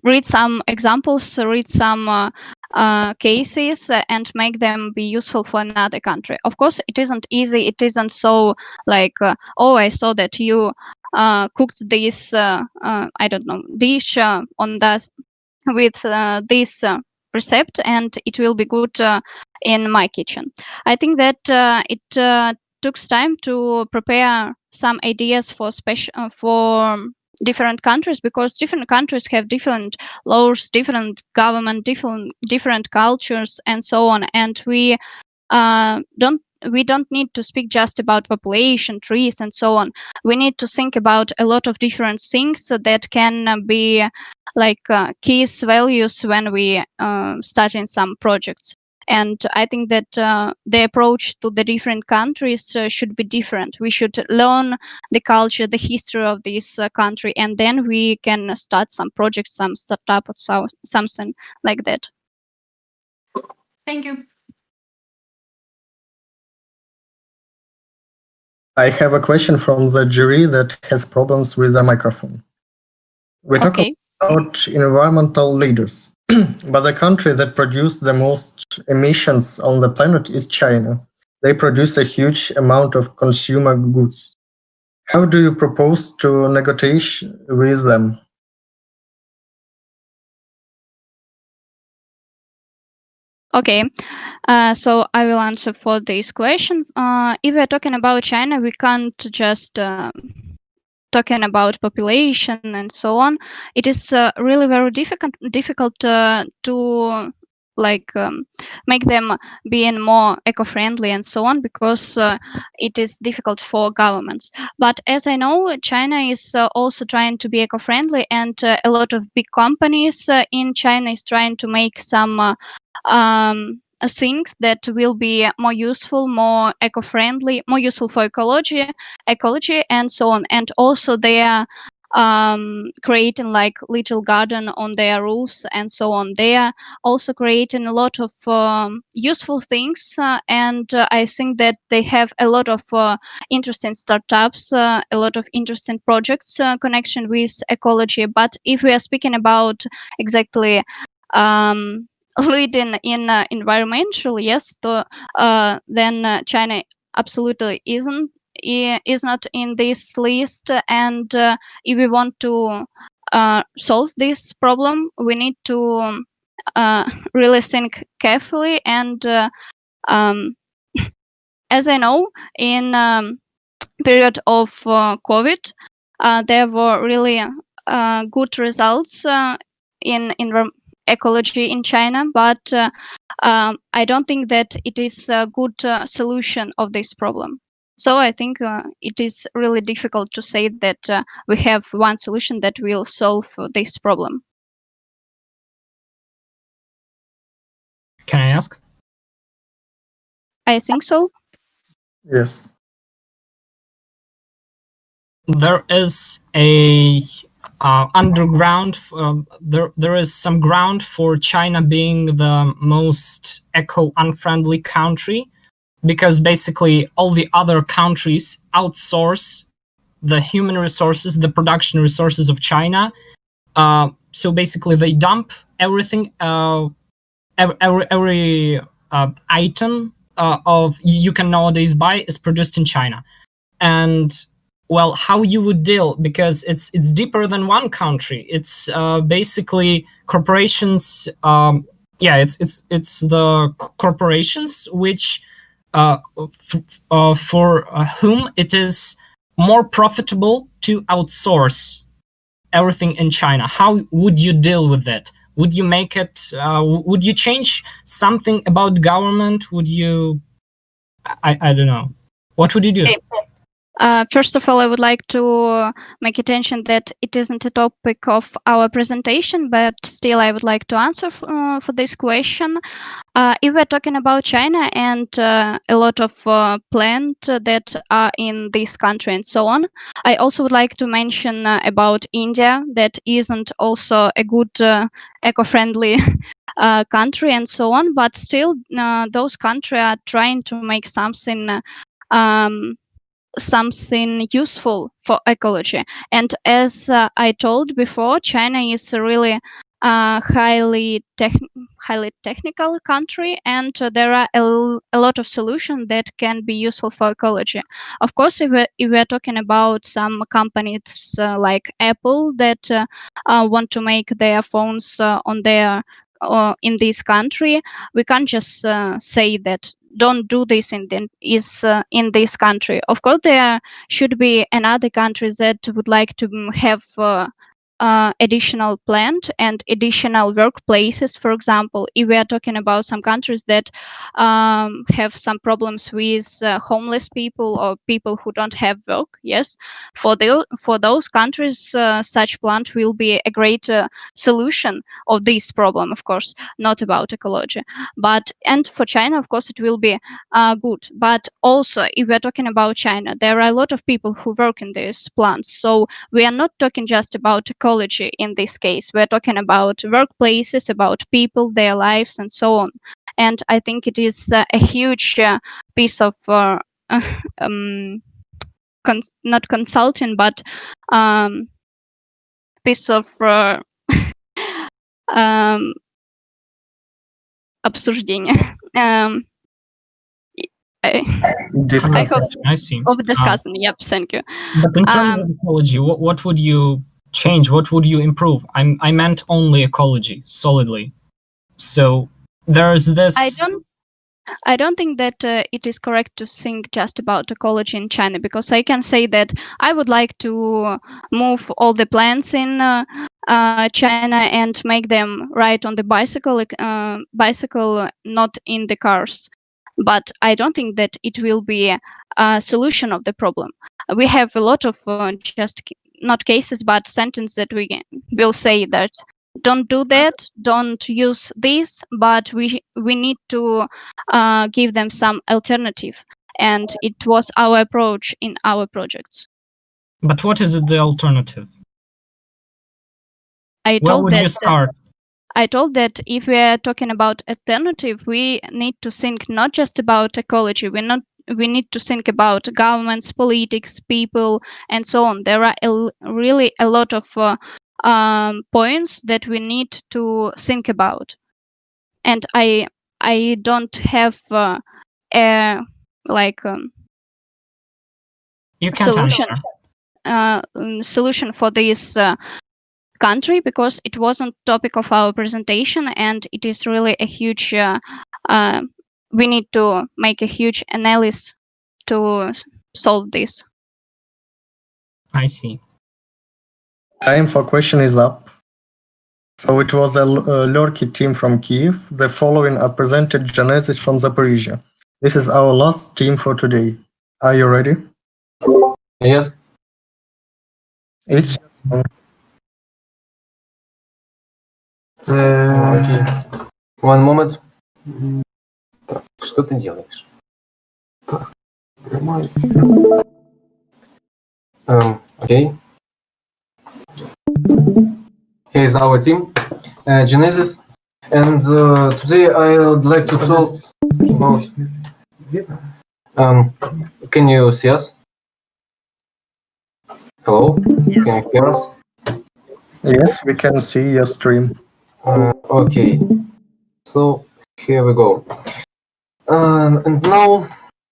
read some examples, read some cases, and make them be useful for another country. Of course, it isn't easy. It isn't so oh, I saw that you cooked this, I don't know, dish on that with this recipe, and it will be good in my kitchen. I think that it took time to prepare some ideas for different countries, because different countries have different laws, different government, different cultures, and so on. And we don't we don't need to speak just about population, trees, and so on. We need to think about a lot of different things that can be like key values when we starting some projects. And I think that the approach to the different countries should be different. We should learn the culture, the history of this country, and then we can start some projects, some startup, or something like that. Thank you. I have a question from the jury that has problems with the microphone. We talk about environmental leaders, but the country that produces the most emissions on the planet is China. They produce a huge amount of consumer goods. How do you propose to negotiate with them? Okay, so I will answer for this question. If we're talking about China, we can't just talking about population and so on. It is really very difficult to like make them being more eco-friendly and so on, because it is difficult for governments. But as I know, China is also trying to be eco-friendly, and a lot of big companies in China is trying to make some things that will be more useful, more eco-friendly, more useful for ecology, and so on. And also they are creating like little garden on their roofs and so on. They are also creating a lot of useful things, and I think that they have a lot of interesting startups, a lot of interesting projects connection with ecology. But if we are speaking about exactly leading in environmental, yes, then China absolutely is not in this list. And if we want to solve this problem, we need to really think carefully. And as I know, in period of COVID, there were really good results in ecology in China, but I don't think that it is a good solution of this problem. So I think it is really difficult to say that we have one solution that will solve this problem. Can I ask? I think so. Yes. There is a underground. There is some ground for China being the most eco-unfriendly country, because basically all the other countries outsource the human resources, the production resources of China. So basically they dump everything, every item of you can nowadays buy is produced in China. And well, how you would deal, because it's deeper than one country. It's basically corporations. It's the corporations which for whom it is more profitable to outsource everything in China. How would you deal with that? Would you make it? Would you change something about government? Would you? I don't know. What would you do? First of all, I would like to make attention that it isn't a topic of our presentation, but still I would like to answer for this question. If we're talking about China and a lot of plants that are in this country and so on, I also would like to mention about India, that isn't also a good eco-friendly country and so on, but still those countries are trying to make something useful for ecology. And as I told before, China is a really highly technical country, and there are a lot of solutions that can be useful for ecology. Of course, if we're talking about some companies like Apple that want to make their phones on their in this country, we can't just say that don't do this in this country. Of course, there should be another country that would like to have additional plant and additional workplaces. For example, if we are talking about some countries that have some problems with homeless people or people who don't have work, yes, for those countries, such plant will be a great solution of this problem. Of course, not about ecology, and for China, of course, it will be good. But also, if we're talking about China, there are a lot of people who work in these plants, so we are not talking just about ecology in this case. We're talking about workplaces, about people, their lives, and so on. And I think it is a huge piece of not consulting, but piece of обсуждения. I see. Of discussing. Yep, thank you. But in terms of ecology, what would you change? What would you improve? I meant only ecology, solidly. So there is this. I don't think that it is correct to think just about ecology in China, because I can say that I would like to move all the plants in China and make them ride on the bicycle, not in the cars. But I don't think that it will be a solution of the problem. We have a lot of just not cases, but sentences that we will say that don't do that, don't use this, but we need to give them some alternative. And it was our approach in our projects. But what is the alternative? I Where would you start? I told that if we are talking about alternative, we need to think not just about ecology. We need to think about governments, politics, people, and so on. There are really a lot of points that we need to think about. And I don't have a you can't solution for this country, because it wasn't topic of our presentation, and it is really a huge we need to make a huge analysis to solve this. I see. Time for question is up. So it was a Lorky team from Kiev. The following are presented Genesis from Zaporizhia. This is our last team for today. Are you ready? Yes. It's окей. One moment. Так, что ты делаешь? Okay. Here's our team, Genesis, and today I would like to talk about. Can you see us? Hello? Can you hear us? Yes, we can see your stream. Okay, so here we go. And now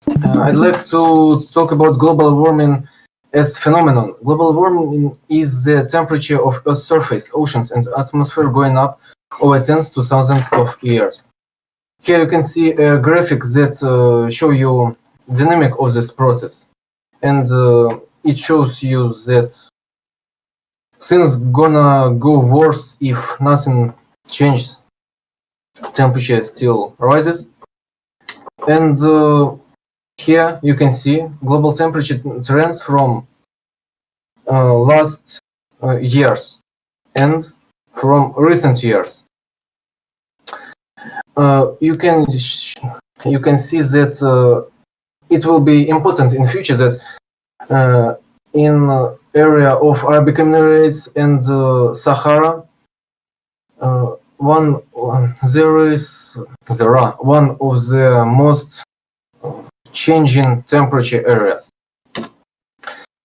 I'd like to talk about global warming as phenomenon. Global warming is the temperature of Earth's surface, oceans, and atmosphere going up over tens to thousands of years. Here you can see a graphic that show you dynamic of this process, and it shows you that things gonna go worse if nothing changes. Temperature still rises, and here you can see global temperature trends from last years and from recent years. You can see that it will be important in future that in area of Arabic Emirates and Sahara, there are one of the most changing temperature areas.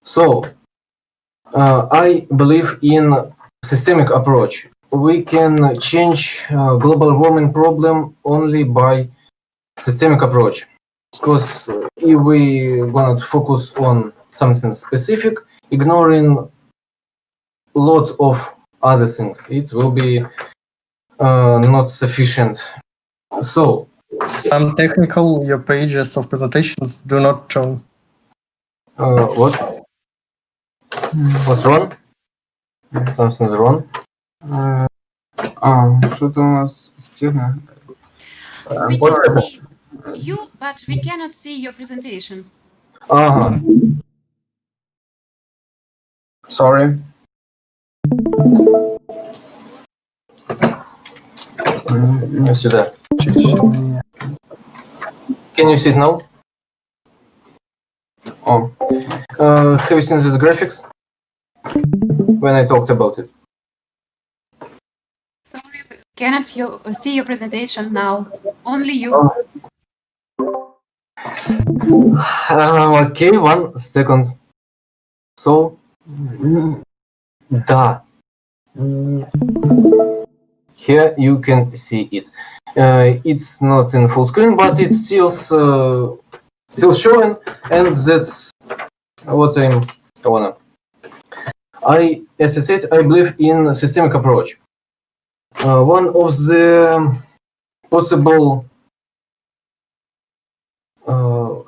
So I believe in systemic approach. We can change global warming problem only by systemic approach, because if we want to focus on something specific, ignoring a lot of other things, it will be not sufficient. So some technical, your pages of presentations do not show. What? What's wrong? Something's wrong. Что-то у нас стена. We What's can happening? see you, but we cannot see your presentation. Sorry. Сюда. Can you see it now? Oh. Have you seen this graphics? When I talked about it. Sorry, we cannot see your presentation now. Only you. Okay, 1 second. So, да. Here you can see it. It's not in full screen, but it's still showing, and that's what I wanna. As I said, I believe in systemic approach. One of the possible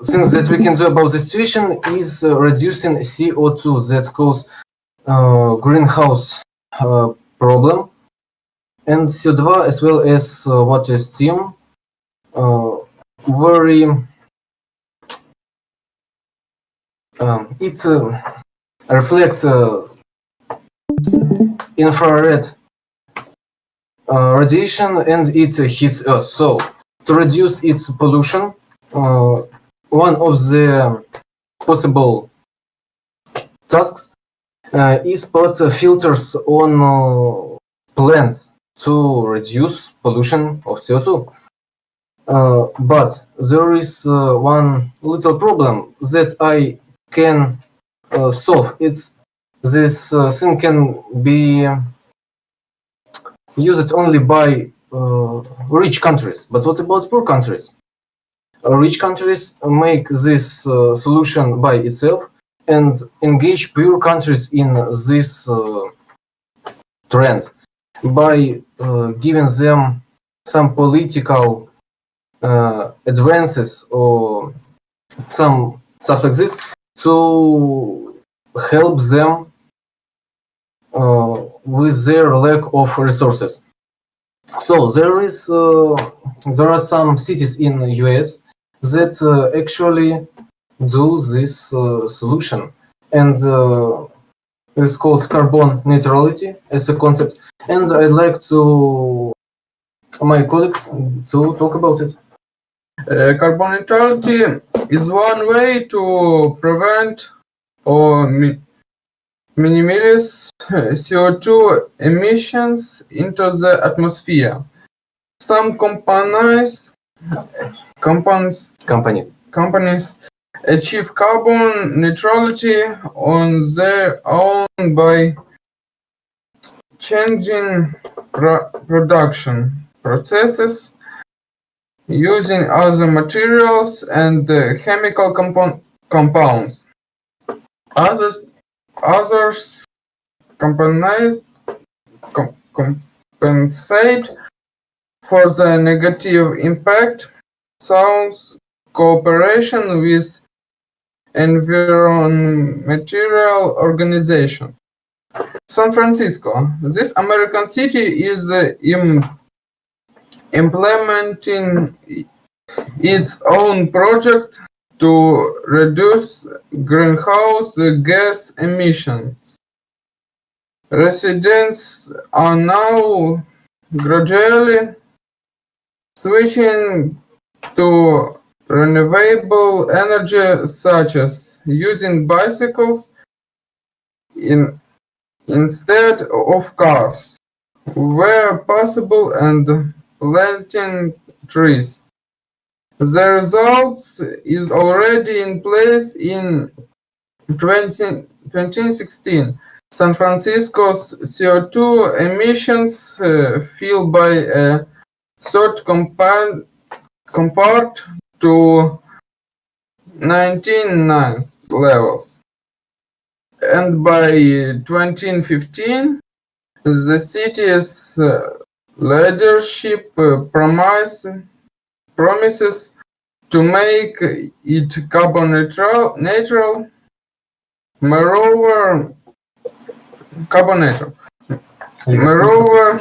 things that we can do about the situation is reducing CO2 that cause greenhouse problem, and CO2 as well as water steam very it reflect infrared radiation and it hits Earth. So to reduce its pollution, one of the possible tasks is put filters on plants to reduce pollution of CO2. But there is one little problem that I can solve. It's this thing can be used only by rich countries. But what about poor countries? Rich countries make this solution by itself and engage poor countries in this trend by giving them some political advances or some stuff like this to help them with their lack of resources. So there are some cities in the US that actually do this solution, and it's called carbon neutrality as a concept. And I'd like to my colleagues to talk about it. Carbon neutrality is one way to prevent or minimize CO2 emissions into the atmosphere. Some companies achieve carbon neutrality on their own by changing production processes, using other materials and chemical compounds. Others compensate for the negative impact through cooperation with environmental organizations. San Francisco, this American city, is implementing its own project to reduce greenhouse gas emissions. Residents are now gradually switching to renewable energy, such as using bicycles instead of cars, where possible, and planting trees. The results is already in place. In 2016. San Francisco's CO2 emissions fell by a third compared to 1999 levels. And by 2015, the city's leadership promises to make it carbon neutral. Moreover, carbonated. Moreover,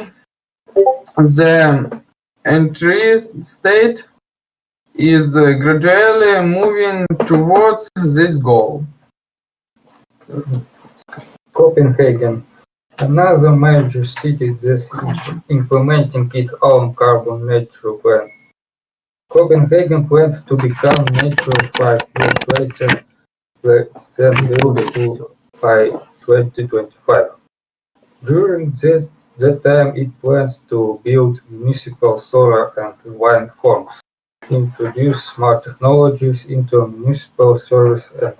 the entry state is gradually moving towards this goal. Copenhagen, another major city that is implementing its own carbon neutral plan. Copenhagen plans to become neutral 5 years later than Liverpool by 2025. During that time, it plans to build municipal solar and wind farms, introduce smart technologies into municipal service, and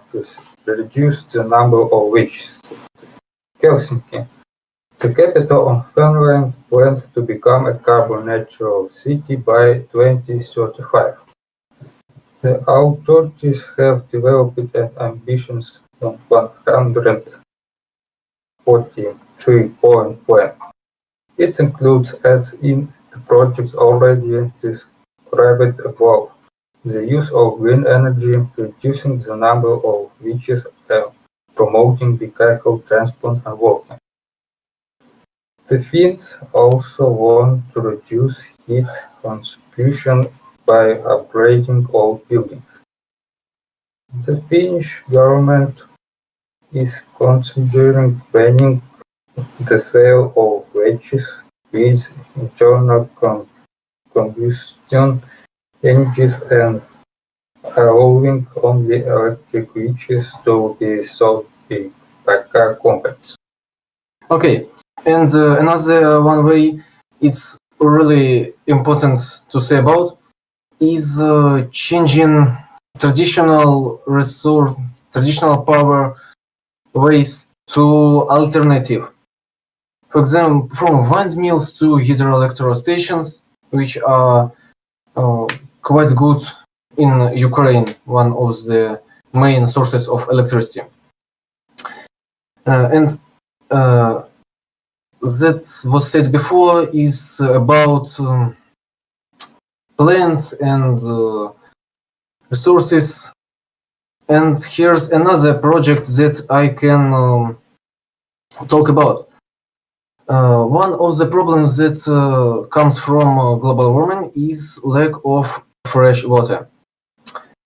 reduce the number of witches. Helsinki, the capital of Finland, plans to become a carbon neutral city by 2035. The authorities have developed an ambitious 143-point plan. It includes, as in the projects already described above, the use of green energy, reducing the number of vehicles, and promoting vehicle transport and walking. The Finns also want to reduce heat consumption by upgrading old buildings. The Finnish government is considering banning the sale of vehicles with internal combustion engines and allowing only electric vehicles to be sold by car companies. Okay, and another one way it's really important to say about is changing traditional power ways to alternative. For example, from windmills to hydroelectric stations, which are quite good in Ukraine, one of the main sources of electricity. And that was said before is about plants and resources. And here's another project that I can talk about. One of the problems that comes from global warming is lack of fresh water.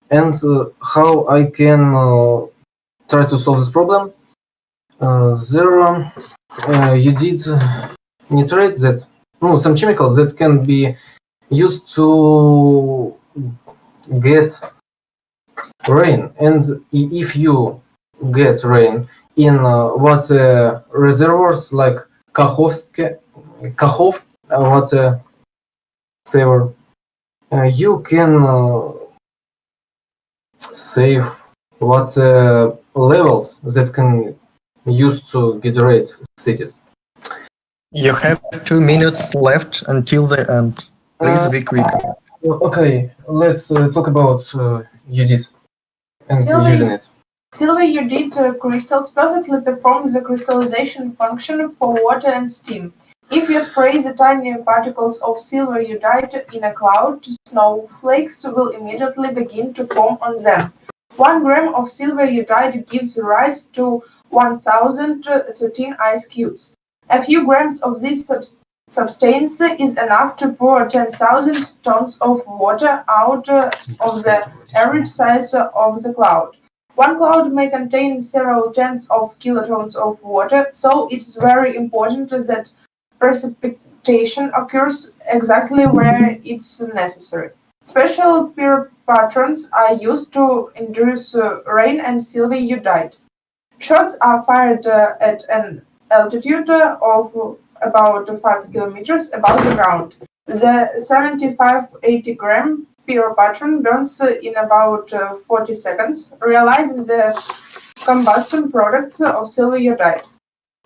And how I can try to solve this problem? You did nitrate that, some chemicals that can be used to get rain. And if you get rain in water reservoirs like Kachov water saver, you can save water levels that can use to hydrate cities. You have 2 minutes left until the end. Please be quick. Okay, let's talk about UDIT and using it. Silver UDIT crystals perfectly perform the crystallization function for water and steam. If you spray the tiny particles of silver iodide in a cloud, snowflakes will immediately begin to form on them. 1 gram of silver iodide gives rise to 1,013 ice cubes. A few grams of this substance is enough to pour 10,000 tons of water out of the average size of the cloud. 1 cloud may contain several tens of kilotons of water, so it's very important that precipitation occurs exactly where it's necessary. Special pure patterns are used to induce rain and silver iodide. Shots are fired at an altitude of about 5 kilometers above the ground. The 75-80 gram pure pattern burns in about 40 seconds, realizing the combustion products of silver iodide.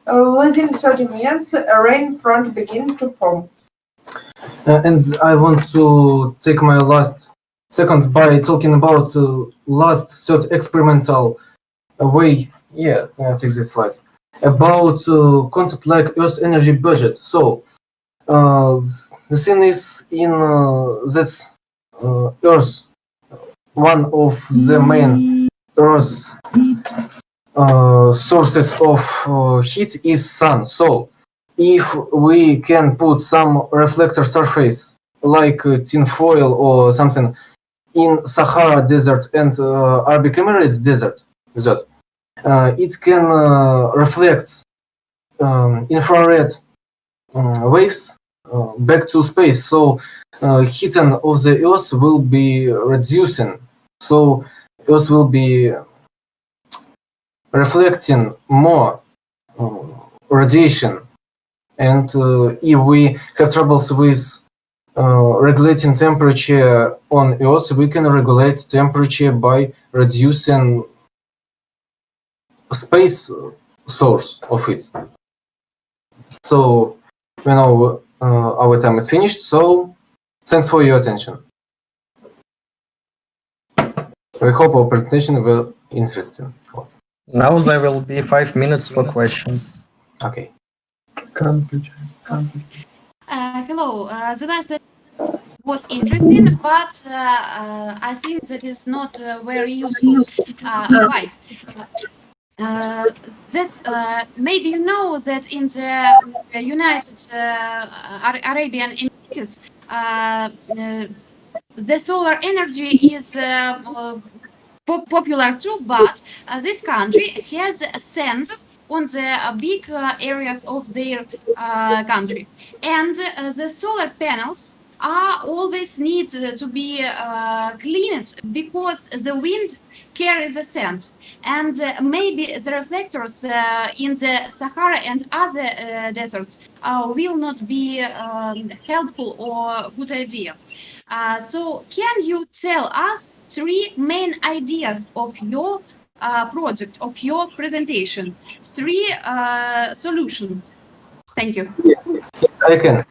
Within 30 minutes, a rain front begins to form. And I want to take my last seconds by talking about last third experimental way. Take this slide. About concept like Earth energy budget. So the thing is in that's Earth, one of the main Earth sources of heat is sun. So if we can put some reflector surface like tin foil or something in Sahara Desert and Arabic Emirates Desert, it can reflect infrared waves back to space. So heating of the Earth will be reducing. So Earth will be reflecting more radiation. And if we have troubles with regulating temperature on Earth, we can regulate temperature by reducing space source of it. So, our time is finished. So, thanks for your attention. We hope our presentation will interesting. Now there will be 5 minutes for questions. Okay. Hello. The last was interesting, but I think that is not very useful. Why? Maybe you know that in the United Arabian Emirates, the solar energy is popular too, but this country has sand on the big areas of their country, and the solar panels are always need to be cleaned because the wind carries the sand, and maybe the reflectors in the Sahara and other deserts will not be helpful or good idea. So can you tell us 3 main ideas of your project, of your presentation, 3 solutions? Thank you. I can.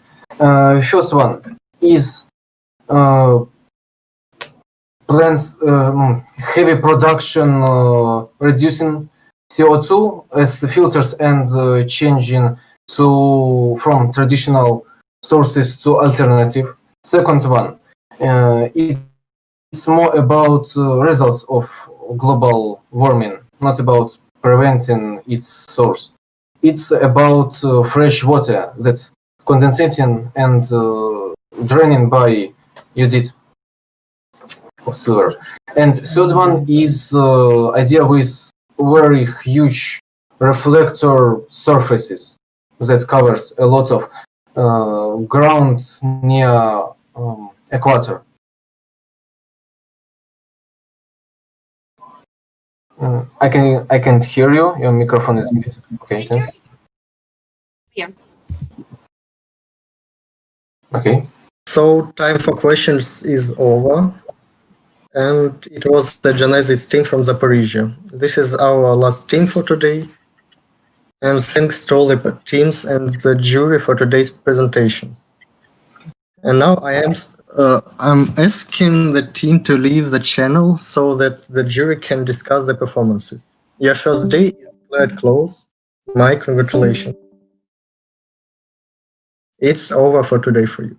First one is plants heavy production reducing CO2 as filters and changing from traditional sources to alternative. Second one, it's more about results of global warming, not about preventing its source. It's about fresh water that condensating and draining by Judith of silver. And third one is idea with very huge reflector surfaces that covers a lot of ground near equator. I can't hear you. Your microphone is muted. Okay, thanks. Yeah. Okay. So time for questions is over. And it was the Genesis team from Zaporizhia. This is our last team for today. And thanks to all the teams and the jury for today's presentations. And now I'm asking the team to leave the channel so that the jury can discuss the performances. Your first day is declared closed. My congratulations. It's over for today for you.